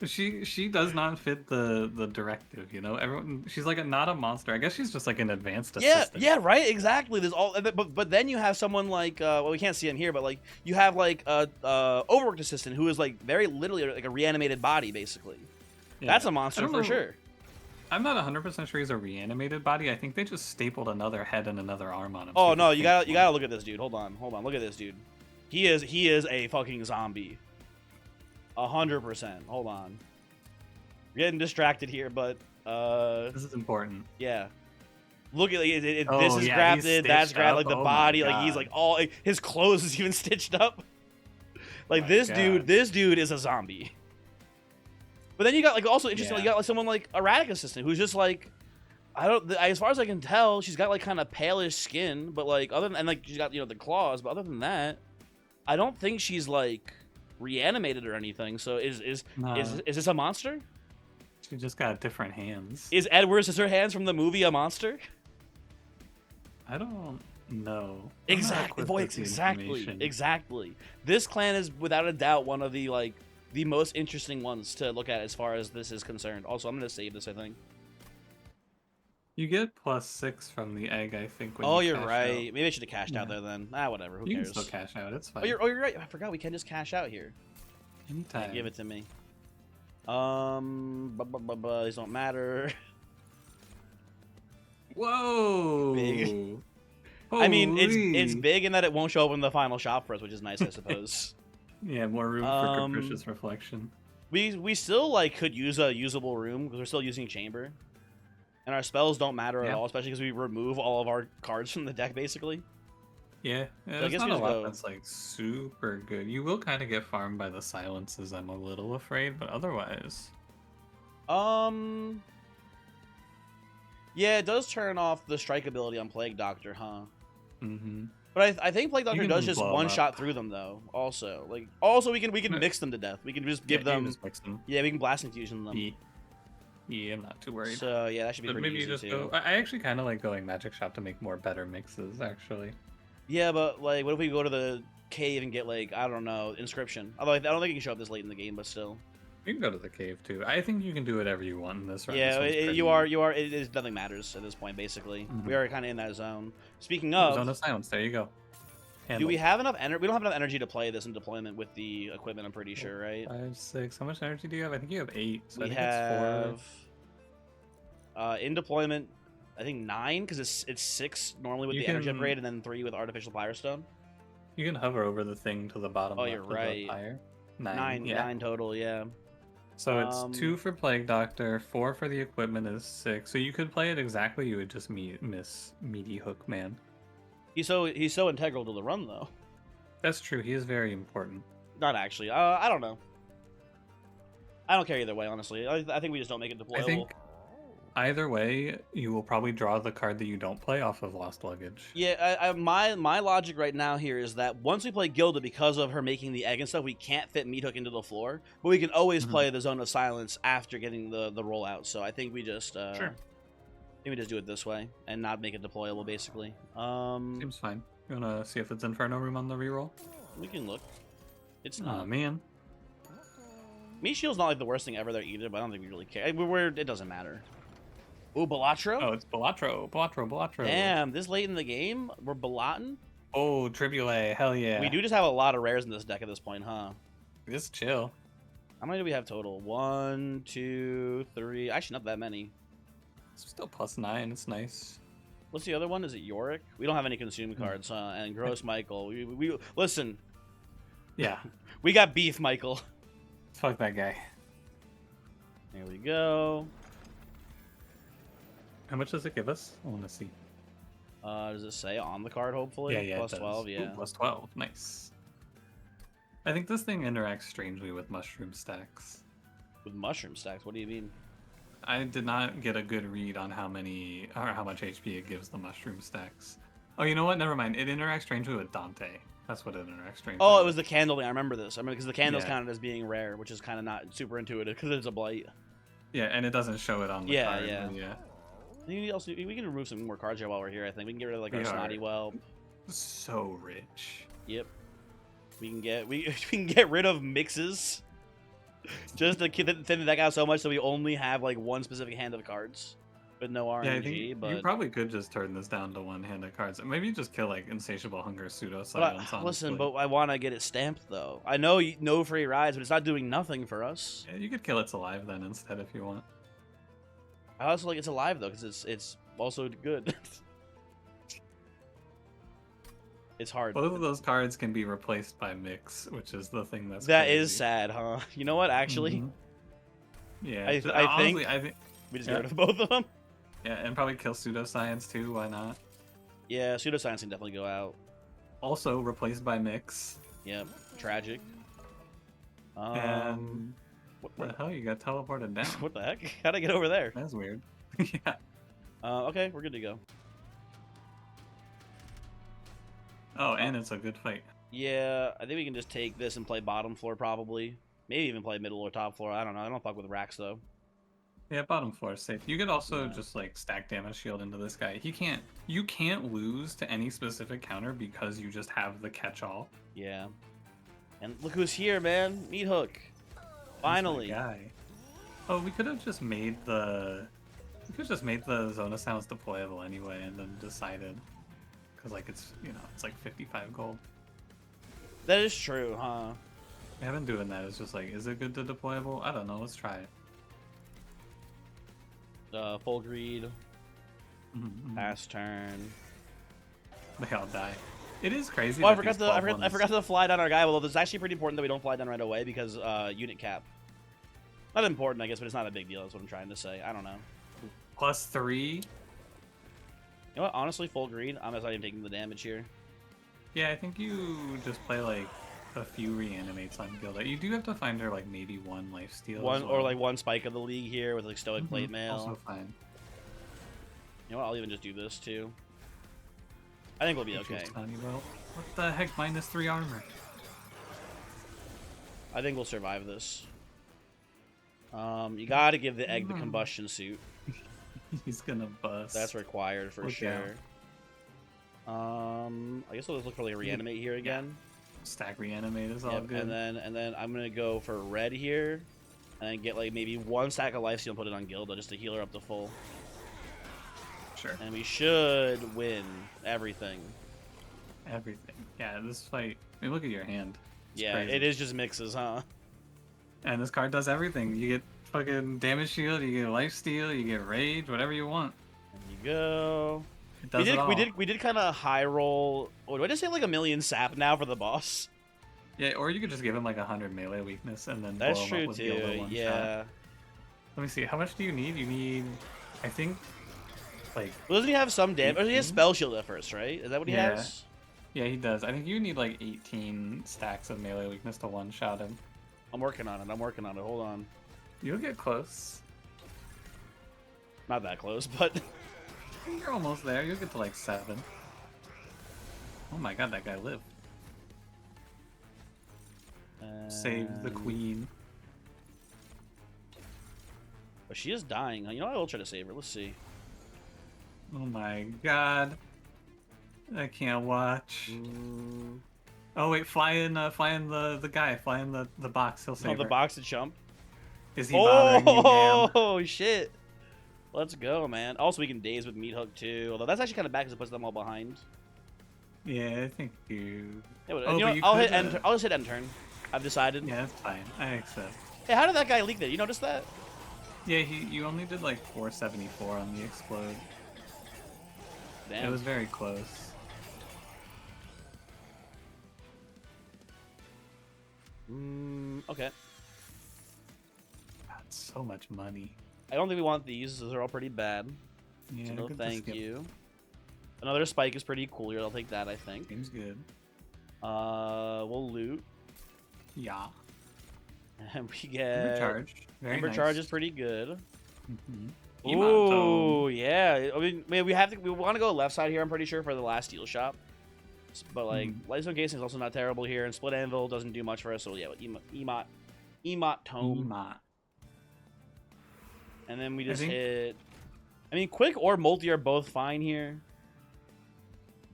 No, she does not fit the directive, you know. Everyone, she's like not a monster. I guess she's just like an advanced Yeah, assistant. yeah, right, exactly. There's all, but then you have someone like well, we can't see him here, but like you have like a overworked assistant who is like very literally like a reanimated body, basically. Yeah. That's a I monster don't for know. sure. I'm not 100% sure he's a reanimated body. I think they just stapled another head and another arm on him. Oh so no, he you can't gotta look at this dude. Hold on, look at this dude. He is a fucking zombie. 100%. Hold on. We're getting distracted here, but This is important. yeah. Look at this Oh, is yeah, he's grafted, that's stitched grabbed, up. like the Oh my body, like he's God. like all like, his clothes is even stitched up. Like My this God. dude is a zombie. But then you got like also interesting, like, Yeah. you got like someone like erratic assistant who's just like as far as I can tell, she's got like kind of palish skin, but like other than and like she's got the claws, but other than that, I don't think she's like reanimated or anything. So is Nah. this a monster? She just got different hands. Is Edward Scissorhands from the movie a monster? I don't know. I'm not Exactly, equipped boy, with the exactly, information. exactly. This clan is without a doubt one of the like the most interesting ones to look at as far as this is concerned. Also, I'm gonna save this, I think. You get +6 from the egg, I think, when Oh, you you're cash out. right. Maybe I should have cashed out Yeah. there then. Ah, whatever. Who You can cares? still cash out. It's Oh, fine. you're right. I forgot we can just cash out here. Yeah, Anytime. give it to me. These don't matter. Whoa! Big. Holy. I mean, it's big in that it won't show up in the final shop for us, which is nice, I suppose. Yeah, more room for capricious reflection. We still like could use a usable room because we're still using chamber, and our spells don't matter at all, especially because we remove all of our cards from the deck basically. Yeah, So there's not a lot that's like super good. You will kind of get farmed by the silences, I'm a little afraid, but otherwise. Yeah, it does turn off the strike ability on Plague Doctor, huh? Mm-hmm. But I think Plague Doctor does just one up. shot through them though. Also, we can mix them to death. We can just give them. Just mix them. Yeah, we can blast infusion them. Yeah, I'm not too worried. So yeah, that should be pretty maybe easy you just too. go. I actually kind of like going Magic Shop to make more better mixes, actually. Yeah, but like, what if we go to the cave and get like, I don't know, inscription? Although I don't think you can show up this late in the game, but still. You can go to the cave too. I think you can do whatever you want in this round. Yeah, you are. It is nothing matters at this point. Basically, we are kind of in that zone. Speaking of zone of silence, there you go. Do we have enough energy? We don't have enough energy to play this in deployment with the equipment. I'm pretty sure, right? 5, 6. How much energy do you have? I think you have 8. So We I think have it's 4. in deployment, I think 9 because it's 6 normally with the energy upgrade and then 3 with artificial Firestone. You can hover over the thing to the bottom. Oh, left you're of the right. fire. 9 total, yeah. So it's 2 for Plague Doctor, 4 for the equipment is 6. So you could play it exactly. You would just miss Meaty Hook Man. He's so integral to the run though. That's true. He is very important. Not actually. I don't know. I don't care either way, honestly. I think we just don't make it deployable. I think either way, you will probably draw the card that you don't play off of Lost Luggage. Yeah, my logic right now here is that once we play Gilda, because of her making the egg and stuff, we can't fit Meat Hook into the floor, but we can always play the Zone of Silence after getting the rollout. So I think we just sure. I think we just do it this way and not make it deployable, basically. Seems fine. You wanna see if it's Inferno Room on the reroll? We can look. It's not. Oh man. Meat Shield's not like the worst thing ever there either, but I don't think we really care. It doesn't matter. Ooh, Balatro? Oh, it's Balatro. Damn, this late in the game, we're Balatin? Oh, Tribule, hell yeah. We do just have a lot of rares in this deck at this point, huh? Just chill. How many do we have total? 1, 2, 3. Actually, not that many. It's still +9. It's nice. What's the other one? Is it Yorick? We don't have any consume cards, huh? And Gross Michael. We listen. Yeah. We got beef, Michael. Fuck that guy. There we go. How much does it give us? I want to see. Does it say on the card, hopefully? Yeah, Plus 12, yeah. Ooh, +12. Nice. I think this thing interacts strangely with mushroom stacks. With mushroom stacks? What do you mean? I did not get a good read on how much HP it gives the mushroom stacks. Oh, you know what? Never mind. It interacts strangely with Dante. That's what it interacts strangely Oh, with. it was the candle. I remember this. I mean, because the candle's Yeah. counted as being rare, which is kind of not super intuitive because it's a blight. Yeah, and it doesn't show it on the card. Yeah. Yeah. We can remove some more cards here while we're here. I think we can get rid of like our Snotty Whelp. So rich. Yep. We can get rid of mixes. Just to thin the deck out so much that we only have like one specific hand of cards with no RNG. Yeah, I think but you probably could just turn this down to one-handed cards. Maybe just kill like Insatiable Hunger, Pseudo Silence. Listen, but I want to get it stamped though. I know no free rides, but it's not doing nothing for us. Yeah, you could kill It's Alive then instead if you want. I also like It's Alive though because it's also good. It's hard. Both of those cards can be replaced by Mix, which is the thing that's That crazy. is sad, huh? You know what? Actually, Yeah, I honestly, think we just get rid of both of them. Yeah, and probably kill Pseudoscience too. Why not? Yeah, Pseudoscience can definitely go out. Also replaced by Mix. Yep, tragic. And what the hell? You got teleported down. What the heck? How'd I get over there? That's weird. Yeah. Okay, we're good to go. Oh, and it's a good fight. Yeah, I think we can just take this and play bottom floor probably. Maybe even play middle or top floor. I don't know. I don't fuck with racks though. Yeah, bottom floor is safe. You could also just like stack damage shield into this guy. You can't lose to any specific counter because you just have the catch-all. Yeah. And look who's here, man. Meat Hook. Finally. Guy. Oh, we could have just made the You could just make the Zona sounds deployable anyway, and then decided, because like it's it's like 55 gold. That is true, huh? I haven't doing that. It's just like, is it good to deployable? I don't know. Let's try it. Full greed. Mm-hmm. Pass turn. They all die. It is crazy. Oh, I that forgot these to 12 I forgot to fly down our guy. Well, it's actually pretty important that we don't fly down right away because unit cap. Not important, I guess, but it's not a big deal. That's what I'm trying to say. I don't know. +3. You know what? Honestly, full greed. I'm not even taking the damage here. Yeah, I think you just play like a few reanimates on Gilda. You do have to find her like maybe one lifesteal. One well. or like one spike of the league here with like stoic plate mail. Also fine. You know what? I'll even just do this too. I think we'll be okay. What the heck? -3 armor. I think we'll survive this. You gotta give the egg the combustion suit. He's gonna bust. That's required for sure. I guess we'll just look for like a reanimate here again. Stack reanimate is all good. And then I'm gonna go for red here, and then get like maybe one stack of lifesteal and put it on Gilda just to heal her up to full. Sure. And we should win everything. Everything. Yeah, this fight. I mean, look at your hand. It's crazy. It is just mixes, huh? And this card does everything. You get fucking damage shield, you get lifesteal, you get rage, whatever you want. There you go. It does it all. We did kind of high roll. Oh, do I just say like 1,000,000 sap now for the boss? Yeah, or you could just give him like 100 melee weakness and then That's blow him true up with too. Gilda one Yeah. shot. Let me see. How much do you need? You need, I think, like. Well, doesn't he have some damage? He has spell shield at first, right? Is that what he Yeah. has? Yeah, he does. I think you need like 18 stacks of melee weakness to one-shot him. I'm working on it. Hold on. You'll get close. Not that close, but You're almost there. You'll get to like 7. Oh my god, that guy lived. Save the queen. But she is dying. You know, I will try to save her. Let's see. Oh my god. I can't watch. Oh wait, fly in the guy. Fly in the box. He'll save the her. box to jump. Is he bothering you, ma'am? Oh shit! Let's go, man. Also, we can daze with meat hook too. Although that's actually kind of bad because it puts them all behind. Yeah, I think you. Yeah, but, Oh, you but know, you I'll could, hit end. I'll just hit end turn. I've decided. Yeah, that's fine. I accept. Hey, how did that guy leak that? You notice that? Yeah, you only did like 474 on the explode. Damn. It was very close. Okay. That's so much money. I don't think we want these. Those are all pretty bad. Yeah, So no good to thank skip. you. Another spike is pretty cool here. I'll take that, I think. Seems good. We'll loot. Yeah. And we get... Ember charge. Very Ember nice. charge is pretty good. Mm-hmm. Ooh, yeah. I mean, we want to go left side here, I'm pretty sure, for the last steel shop. But, like, Lightstone Casing is also not terrible here, and Split Anvil doesn't do much for us, so yeah, Emot Tome. And then we just hit... I mean, Quick or Multi are both fine here.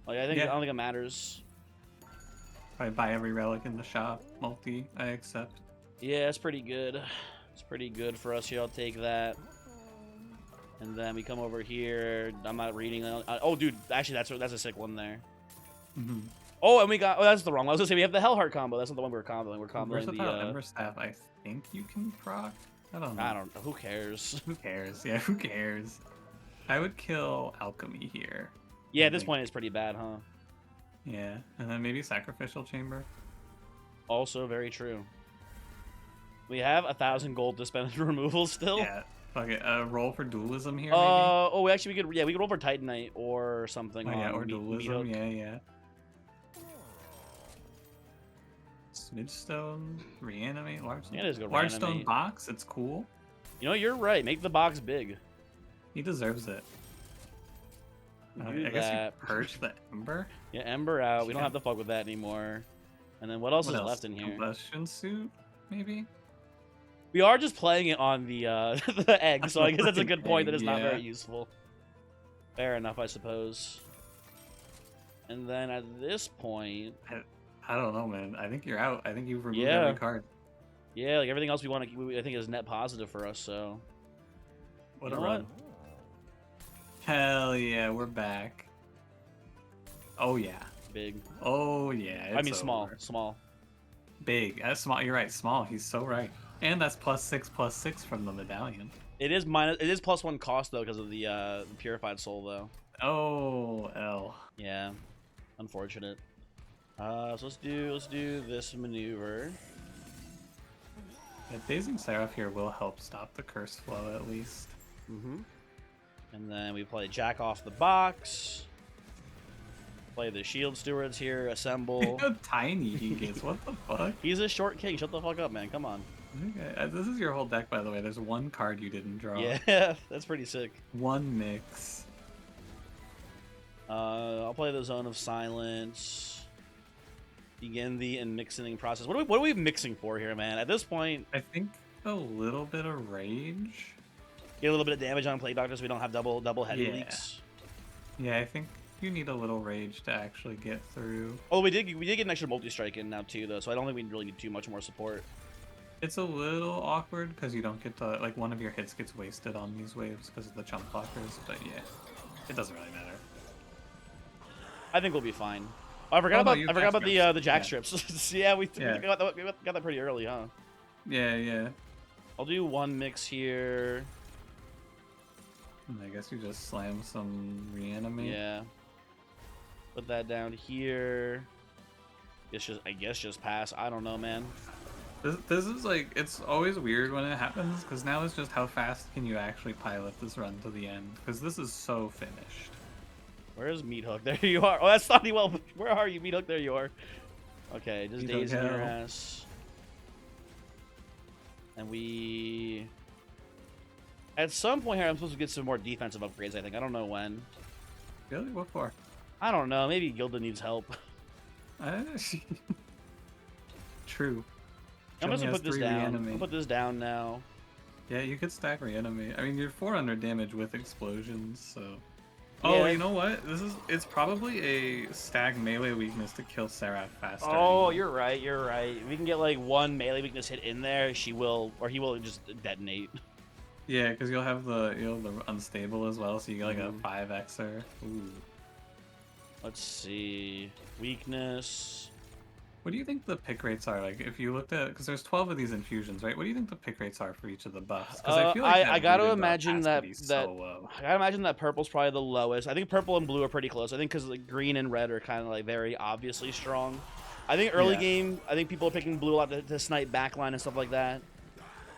Like, I don't think it matters. I buy every relic in the shop. Multi, I accept. Yeah, it's pretty good. It's pretty good for us here. I'll take that. And then we come over here. I'm not reading. Oh, dude, actually, that's a sick one there. Mm-hmm. Oh, and we got. Oh, that's the wrong one. I was gonna say we have the Hellheart combo. That's not the one we're comboing. We're comboing Versatile the. Ember Staff, I think you can proc. I don't know. I don't know. Who cares? Who cares? Yeah, who cares? I would kill Alchemy here. Yeah, at this point it's pretty bad, huh? Yeah, and then maybe Sacrificial Chamber. Also very true. We have 1,000 gold to spend on removal still. Yeah. Fuck it. Roll for dualism here. Oh, we could. Yeah, we could roll for Titanite or something. Maybe. Oh yeah, or dualism. Dualism. Yeah. Smidstone, reanimate, Largestone. Yeah, it is good. Largestone box, it's cool. You know, you're right. Make the box big. He deserves it. I guess you purge the Ember. Yeah, Ember out. We don't have to fuck with that anymore. And then what else is left in here? Combustion suit, maybe. We are just playing it on the the egg, so I guess that's a good point. That it's not very useful. Fair enough, I suppose. And then at this point, I don't know, man. I think you're out. I think you've removed every card. Yeah, like everything else we want to, I think is net positive for us. So, What a run! Hell yeah, we're back. Oh yeah. Big. Oh yeah. I mean, It's small. over. Small. Big. That's small. You're right. Small. He's so right. And that's +6/+6 from the medallion. It is minus. It is +1 cost though because of the purified soul though. Oh, L. Yeah. Unfortunate. So let's do this maneuver. Yeah, Dazing Seraph here will help stop the curse flow at least. Mm-hmm. And then we play Jack off the box. Play the Shield Stewards here. Assemble. How tiny he gets. What the fuck? He's a short king. Shut the fuck up, man. Come on. Okay. This is your whole deck, by the way. There's one card you didn't draw. Yeah, that's pretty sick. One mix. I'll play the Zone of Silence. Begin the mixing process. What are we mixing for here, man? At this point, I think a little bit of rage. get a little bit of damage on Plague Doctor so we don't have double heavy Yeah. leaks. Yeah, I think you need a little rage to actually get through. Oh, we did get an extra multi-strike in now too, though, so I don't think we really need too much more support. It's a little awkward because you don't get to, like, one of your hits gets wasted on these waves because of the chump blockers, but yeah, it doesn't really matter. I think we'll be fine. Oh, I forgot about the jack Yeah. strips. Yeah, we Yeah. got that pretty early, huh? Yeah, yeah. I'll do one mix here. And I guess you just slam some reanimate. Yeah. Put that down here. I guess just pass. I don't know, man. This is like, it's always weird when it happens because now it's just how fast can you actually pilot this run to the end because this is so finished. Where is Meat Hook? There you are. Oh, that's not well. Where are you, Meat Hook? There you are. Okay, just Meat Hook dazing your hell. ass. And we... At some point here, I'm supposed to get some more defensive upgrades, I think. I don't know when. Really? What for? I don't know. Maybe Gilda needs help. True. I'm just She gonna has put this 3 down. reanimate. I'll put this down now. Yeah, you could stack reanimate. I mean, you're 400 damage with explosions, so... Yeah. Oh, you know what? It's probably a stag melee weakness to kill Seraph faster. Oh, you're right. You're right. If we can get like one melee weakness hit in there, he will just detonate. Yeah, because you'll have the unstable as well, so you get like Mhm. a 5xer. Ooh. Let's see. Weakness. What do you think the pick rates are? Like, if you looked at, because there's 12 of these infusions, right? What do you think the pick rates are for each of the buffs? Because I feel like I that gotta rooted buff imagine has to that be so low. I gotta imagine that purple's probably the lowest. I think purple and blue are pretty close. I think because like green and red are kind of like very obviously strong. I think early Yeah. game, I think people are picking blue a lot to snipe backline and stuff like that.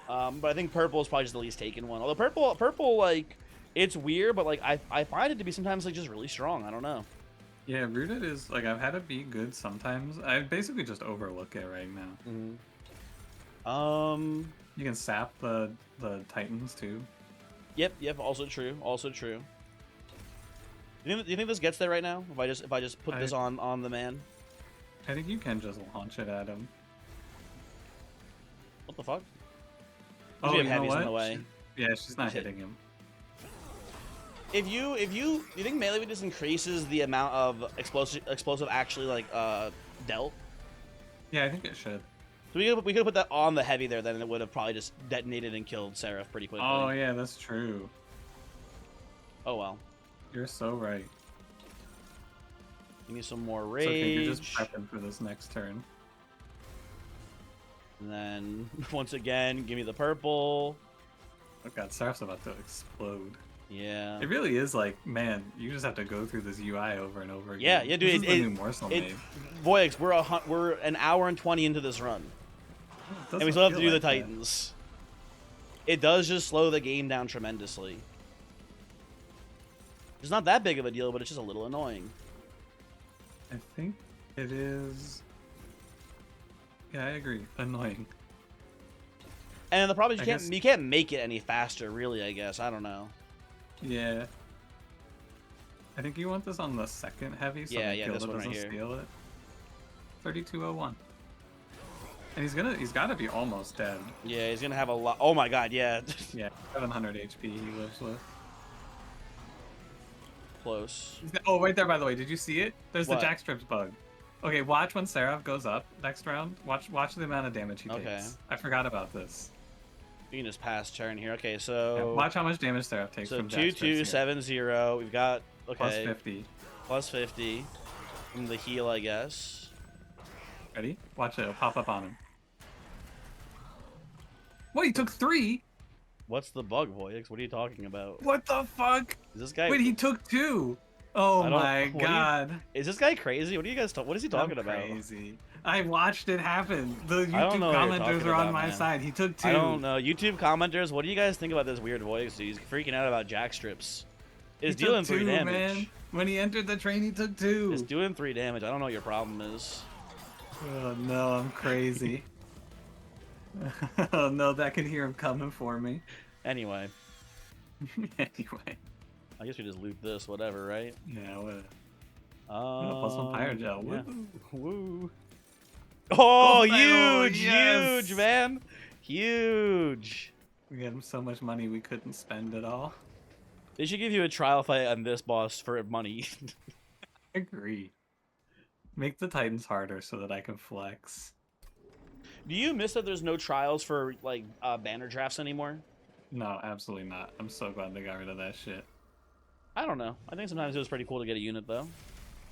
But I think purple is probably just the least taken one. Although purple like it's weird, but like I find it to be sometimes like just really strong. I don't know. Yeah, rooted is like I've had it be good sometimes. I basically just overlook it right now. Mm-hmm. You can sap the titans too. Yep. Also true. Also true. You think this gets there right now? If I just put this on the man. I think you can just launch it at him. What the fuck? Oh, We you have know heavies in what? the way. Yeah, she's not She's hitting him. If you think melee weakness increases the amount of explosive actually like dealt? Yeah, I think it should. So we could put that on the heavy there, then it would have probably just detonated and killed Seraph pretty quickly. Oh yeah, that's true. Oh well. You're so right. Give me some more It's rage. okay, you're just prepping for this next turn. And then once again, give me the purple. Oh god, Seraph's about to explode. Yeah. It really is like, man, you just have to go through this UI over and over again. Yeah, dude. This is the new morsel made. Voyix, we're an hour and 20 into this run, and we still have to do the Titans. It does just slow the game down tremendously. It's not that big of a deal, but it's just a little annoying. I think it is. Yeah, I agree. Annoying. And the problem is you can't make it any faster, really. I guess I don't know. Yeah. I think you want this on the second heavy, so Yeah, the yeah, Gilda this one right doesn't here. steal it. 3201. And he's gotta be almost dead. Yeah, he's gonna have a lot. Oh my god, yeah. Yeah, 700 HP he lives with. Close. Oh, right there, by the way. Did you see it? There's What? the jackstrips bug. Okay, watch when Seraph goes up next round. Watch the amount of damage he Okay. takes. I forgot about this. You can just pass turn here. Okay, Yeah, so watch how much damage Seraph takes so from two Jax two here. 7-0. We've got Plus okay 50. plus 50 from the heal, I guess. Ready? Watch it. It'll pop up on him. What? He took 3? What's the bug, Voyix? What are you talking about? What the fuck? Is this guy? Wait, he took 2. Oh I don't. my What are you? God. Is this guy crazy? What are you guys? What is he talking I'm about? crazy. I watched it happen. The I don't YouTube know what you're commenters talking are on about, my man. side. He took 2. I don't know. YouTube commenters, what do you guys think about this weird voice? He's freaking out about jack strips. He It's took dealing 2, 3 damage. man. When he entered the train, he took 2. It's doing 3 damage. I don't know what your problem is. Oh no, I'm crazy. Oh no, that could hear him coming for me. Anyway, Anyway. I guess we just loot this, whatever, right? Yeah, what? +1 pyro gel. Yeah. Woo. Woo. Oh, Oh, huge, yes. huge, man. Huge. We had so much money we couldn't spend it all. They should give you a trial fight on this boss for money. Agree. Make the Titans harder so that I can flex. Do you miss that there's no trials for, like, banner drafts anymore? No, absolutely not. I'm so glad they got rid of that shit. I don't know. I think sometimes it was pretty cool to get a unit, though.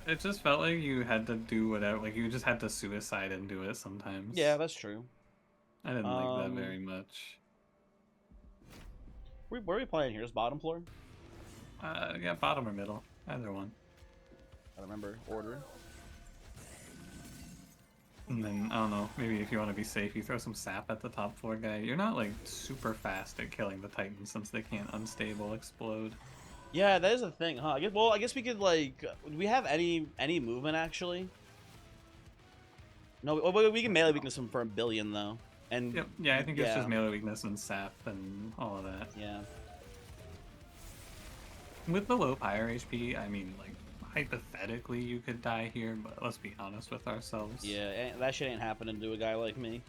It just felt like you had to do whatever, like you just had to suicide and do it sometimes. Yeah, that's true. I didn't like that very much. Where are we playing here? Is bottom floor? Yeah, bottom or middle. Either one. I don't remember order. And then, I don't know, maybe if you want to be safe, you throw some sap at the top floor guy. You're not, like, super fast at killing the Titans since they can't unstable explode. Yeah, that is a thing, huh? I guess we could, like... Do we have any movement, actually? No, we can melee weakness him for 1 billion, though. And Yep, yeah, I think it's just melee weakness and sap and all of that. Yeah. With the low pyre HP, I mean, like, hypothetically you could die here, but let's be honest with ourselves. Yeah, that shit ain't happening to a guy like me.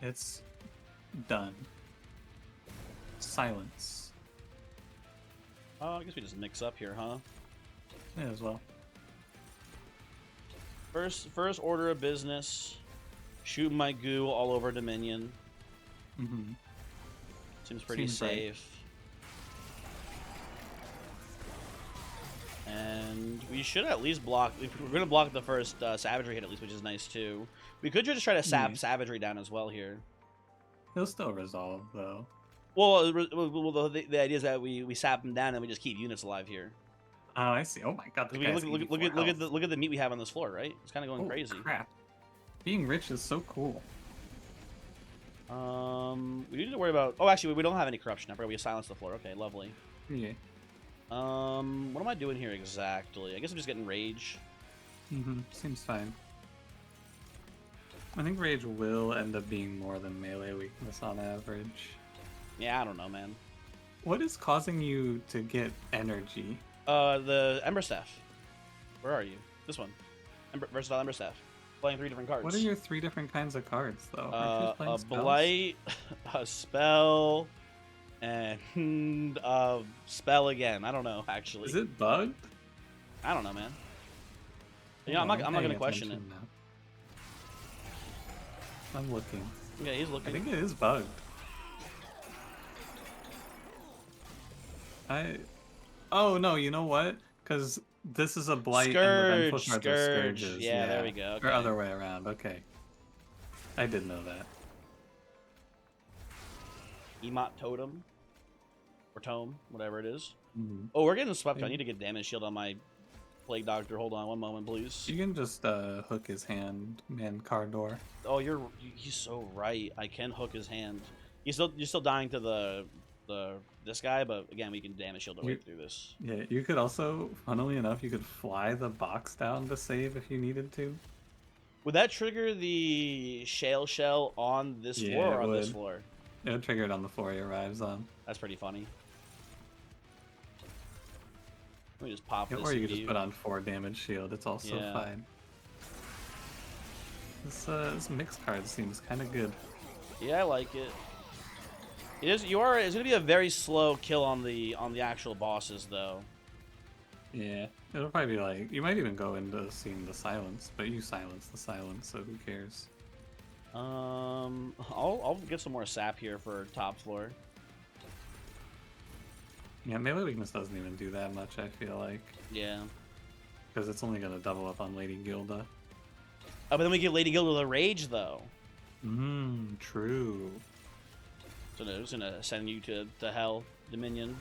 It's done. Silence. Oh, I guess we just mix up here, huh? Yeah, as well. First order of business. Shoot my goo all over Dominion. Mm-hmm. Seems pretty Seems right. safe. And we should at least block... We're going to block the first savagery hit at least, which is nice too. We could just try to sap savagery down as well here. He'll still resolve, though. Well, the idea is that we sap him down and we just keep units alive here. Oh, I see. Oh my god, the guy's Look at the meat we have on this floor, right? It's kind of going crazy. Crap. Being rich is so cool. We need to worry about... Oh, actually, we don't have any corruption. I forgot we silenced the floor. Okay, lovely. Yeah. What am I doing here exactly? I guess I'm just getting rage. Mm-hmm. Seems fine. I think rage will end up being more than melee weakness on average. Yeah, I don't know, man. What is causing you to get energy? The Ember Staff. Where are you? This one. Versatile Ember Staff. Playing 3 different cards. What are your 3 different kinds of cards, though? A Blight, a Spell, and a Spell again. I don't know, actually. Is it bugged? I don't know, man. You know, I'm not gonna question it. Now. I'm looking. Yeah, he's looking. I think it is bugged. Oh no, you know what? Because this is a blight and the vengeful cards are scourges. Yeah, there we go. Okay. Or other way around. Okay. I did know that. Emot Totem. Or Tome, whatever it is. Mm-hmm. Oh, we're getting swept. I need to get damage shield on my Plague Doctor. Hold on one moment, please. You can just hook his hand, man, card door. Oh, he's so right. I can hook his hand. You're still dying to this guy, but again, we can damage shield our way through this. Yeah, you could also, funnily enough, you could fly the box down to save if you needed to. Would that trigger the shell on this floor or on this floor? It would trigger it on the floor he arrives on. That's pretty funny. Let me just pop this. Or you could just put on 4 damage shield. It's also fine. This mixed card seems kind of good. Yeah, I like it. It's going to be a very slow kill on the actual bosses, though. Yeah, it'll probably be like, you might even go into seeing the silence, but you silence the silence, so who cares? I'll get some more sap here for top floor. Yeah, melee weakness doesn't even do that much, I feel like. Yeah. Because it's only going to double up on Lady Gilda. Oh, but then we get Lady Gilda the Rage, though. True. So no, it's gonna send you to hell, Dominion.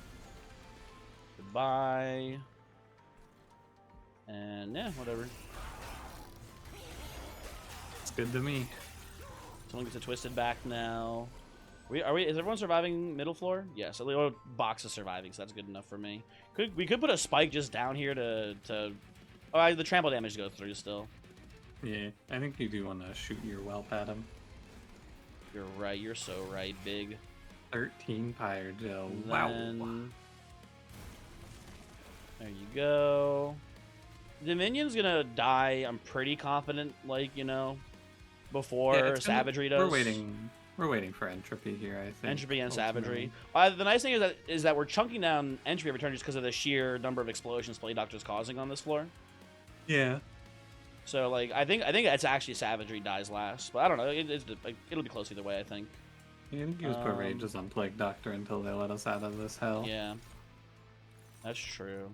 Goodbye. And yeah, whatever. It's good to me. Someone gets a twisted back now. Are we? Is everyone surviving middle floor? Yes. A little box is surviving, so that's good enough for me. We could put a spike just down here to. Oh, the trample damage goes through still. Yeah, I think you do want to shoot your whelp at him. You're right. You're so right, big. 13 Pyre Gel. Wow. There you go. Dominion's gonna die. I'm pretty confident. Like, you know, before Savagery does. We're waiting for Entropy here, I think. Entropy and Savagery. The nice thing is that we're chunking down Entropy every turn just because of the sheer number of explosions Plague Doctor's causing on this floor. Yeah. So like, I think it's actually Savagery dies last, but I don't know. It'll be close either way. I think. You can use put rages on Plague Doctor until they let us out of this hell. Yeah. That's true.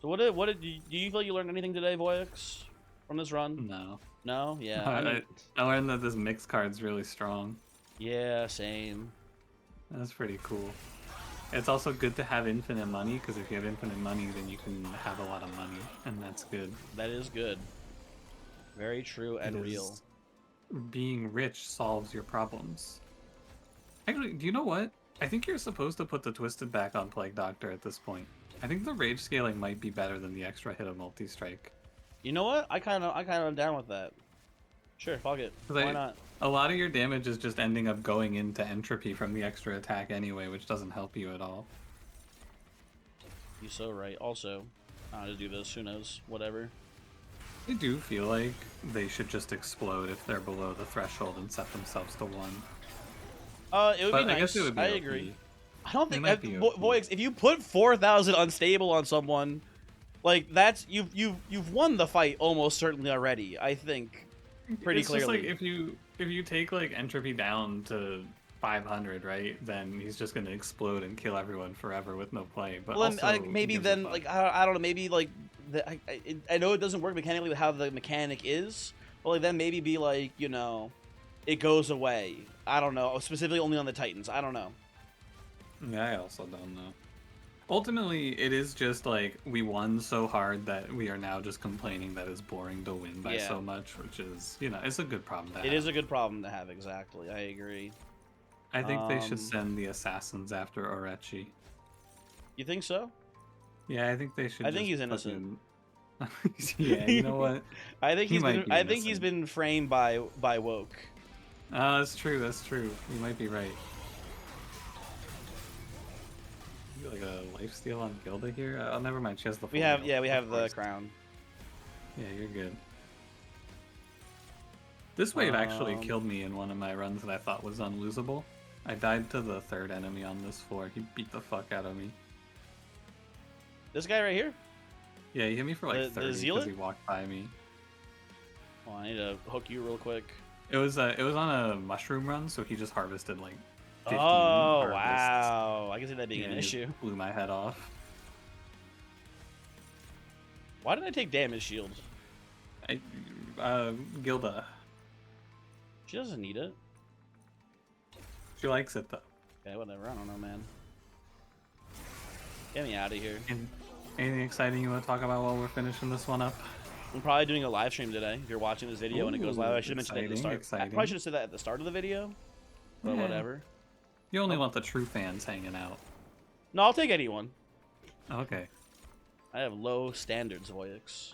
So what did do you feel you learned anything today, Voyix, from this run? No. No? Yeah. I learned that this mix card's really strong. Yeah, same. That's pretty cool. It's also good to have infinite money, because if you have infinite money, then you can have a lot of money, and that's good. That is good. Very true and real. Being rich solves your problems. Actually, do you know what? I think you're supposed to put the Twisted back on Plague Doctor at this point. I think the rage scaling might be better than the extra hit of multi-strike. You know what? I kind of am down with that. Sure, fuck it. Why not? A lot of your damage is just ending up going into Entropy from the extra attack anyway, which doesn't help you at all. You're so right. Also, I'll just do this. Who knows? Whatever. I do feel like they should just explode if they're below the threshold and set themselves to 1. It would be nice. I guess it would be I OP. agree. I don't think Voix, if you put 4,000 unstable on someone, like that's you've won the fight almost certainly already. I think pretty it's clearly. Just like if you take like Entropy down to 500, right? Then he's just gonna explode and kill everyone forever with no play. But well, also, maybe then like I don't know, maybe like I know it doesn't work mechanically with how the mechanic is, but like then maybe be like, you know, it goes away. I don't know, specifically only on the Titans. I don't know. Yeah, I also don't know. Ultimately, it is just like we won so hard that we are now just complaining that it's boring to win by so much, which is, you know, it's a good problem to have. It is a good problem to have, exactly. I agree. I think they should send the assassins after Orechi. You think so? Yeah, I think they should. I think he's innocent. Yeah, you know what? I think he's been framed by woke. That's true. That's true. You might be right. Like a lifesteal on Gilda here? Oh, never mind. She has the. We have the crown. Yeah, you're good. This wave actually killed me in one of my runs that I thought was unlosable. I died to the 3rd enemy on this floor. He beat the fuck out of me. This guy right here? Yeah, he hit me for like 30 because he walked by me. Well, I need to hook you real quick. It was on a mushroom run, so he just harvested like 15 Oh, harvests. Wow. I can see that being an issue. Blew my head off. Why did I take damage shield? Gilda. She doesn't need it. She likes it though. Okay, whatever. I don't know, man. Get me out of here. Anything exciting you want to talk about while we're finishing this one up? I'm probably doing a live stream today. If you're watching this video and it goes live, I should have mentioned it at the start. I probably should have said that at the start of the video, but whatever. You only want the true fans hanging out. No, I'll take anyone. Okay. I have low standards, Voyix.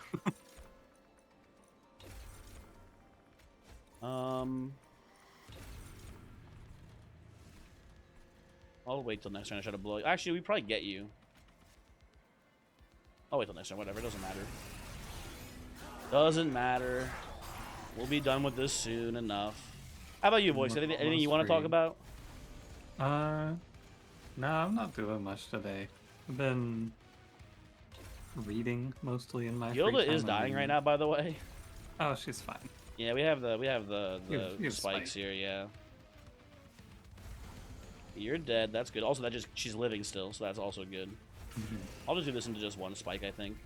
I'll wait till next turn. I try to blow you. Actually, we probably get you. I'll wait till next turn. Whatever. It doesn't matter. Doesn't matter. We'll be done with this soon enough. How about you, Voice? Anything you want to talk about? No, I'm not doing much today. I've been reading mostly in my free Gilda time. is dying right now, by the way. Oh, she's fine. Yeah, we have the You have spikes Spike. here. Yeah. You're dead. That's good. Also, she's living still, so that's also good. Mhm. I'll just do this into just one spike, I think.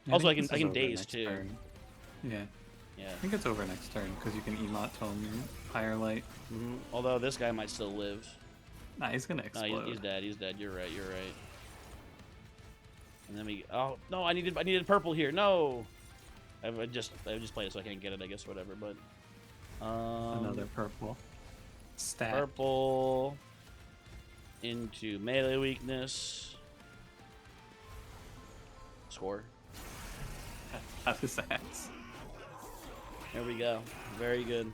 Yeah, Also, I think can this is over daze next too. turn. Yeah, Yeah. I think it's over next turn because you can emote tone higher light. Although this guy might still live. Nah, he's gonna No, explode. he's dead. He's dead. You're right. You're right. And then we. Oh no! I needed purple here. No. I just played it so I can't get it. I guess whatever. But. Another purple. Stat. Purple. Into melee weakness. Score. Out his ass. There we go. Very good.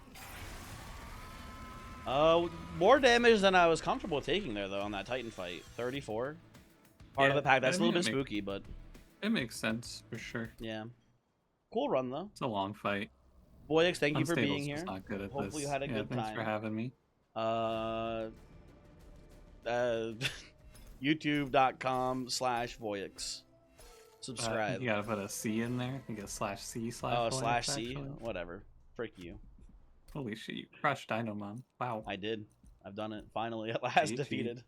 More damage than I was comfortable taking there, though, on that Titan fight. 34. Part of the pack. That's a little bit spooky, but... It makes sense, for sure. Yeah. Cool run, though. It's a long fight. Boyix, thank you for being here. Not good at Hopefully you had a good thanks time. for having me. YouTube.com/Voyix. Subscribe. You gotta put a C in there. You get /C/. Oh, Voyix, /C? actually. Whatever. Frick you. Holy shit, you crushed Dynamon. Wow. I did. I've done it. Finally, at last GG. defeated.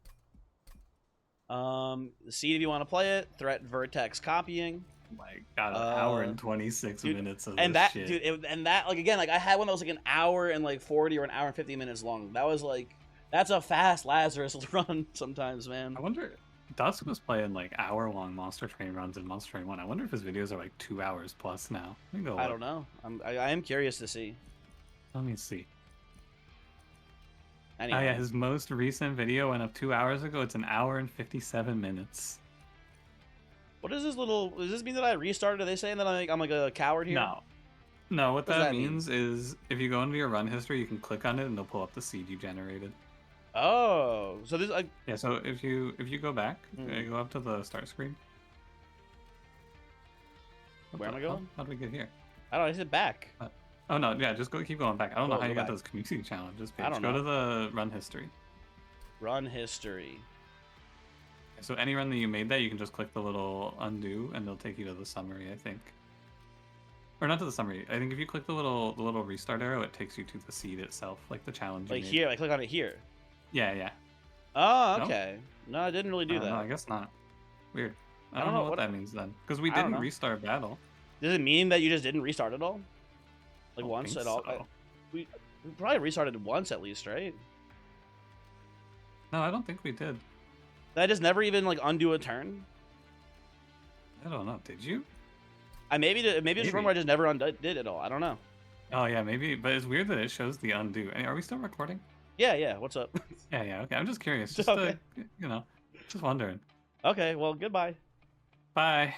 See if you want to play it. Threat Vertex copying. Like, got an hour and 26 dude, minutes of and this that, shit. dude, and that, like, again, like, I had one that was like an hour and like 40 or an hour and 50 minutes long. That was like, that's a fast Lazarus run sometimes, man. I wonder, Dusk was playing like hour-long Monster Train runs in Monster Train 1. I wonder if his videos are like 2 hours plus now. Let me go I look. don't know. I am curious to see. Let me see. Anyway. Oh yeah, his most recent video went up 2 hours ago. It's an hour and 57 minutes. What is this little? Does this mean that I restarted? Are they saying that I'm like a coward here? No, what does that that mean? means is if you go into your run history, you can click on it and they'll pull up the seed you generated. Oh, so this Yeah, so if you go back, Mhm. go up to the start screen. Where am I going? How do we get here? I don't know. I said back. Oh no, yeah, just keep going back. I don't know Oh, how go you got back. those community challenges page. I don't Go know. to the run history. Run history. So any run that you made that, you can just click the little undo and they'll take you to the summary, I think. Or not to the summary. I think if you click the little restart arrow, it takes you to the seed itself, like the challenge. Like you made. here, I click on it here. Yeah. Oh, No? okay. No, I didn't really do that. No, I guess not. Weird. I I don't don't know know what what- that means then, because we I don't didn't know. restart battle. Does it mean that you just didn't restart at all? Like Don't once think at all? so. We probably restarted once at least, right? No, I don't think we did. Did I just never even like undo a turn? I don't know. Did you? Maybe it's Maybe. from where I just never undid it all. I don't know. Oh yeah, maybe. But it's weird that it shows the undo. Are we still recording? Yeah. What's up? Yeah. Okay. I'm just curious. Just Okay. just wondering. Okay. Well, goodbye. Bye.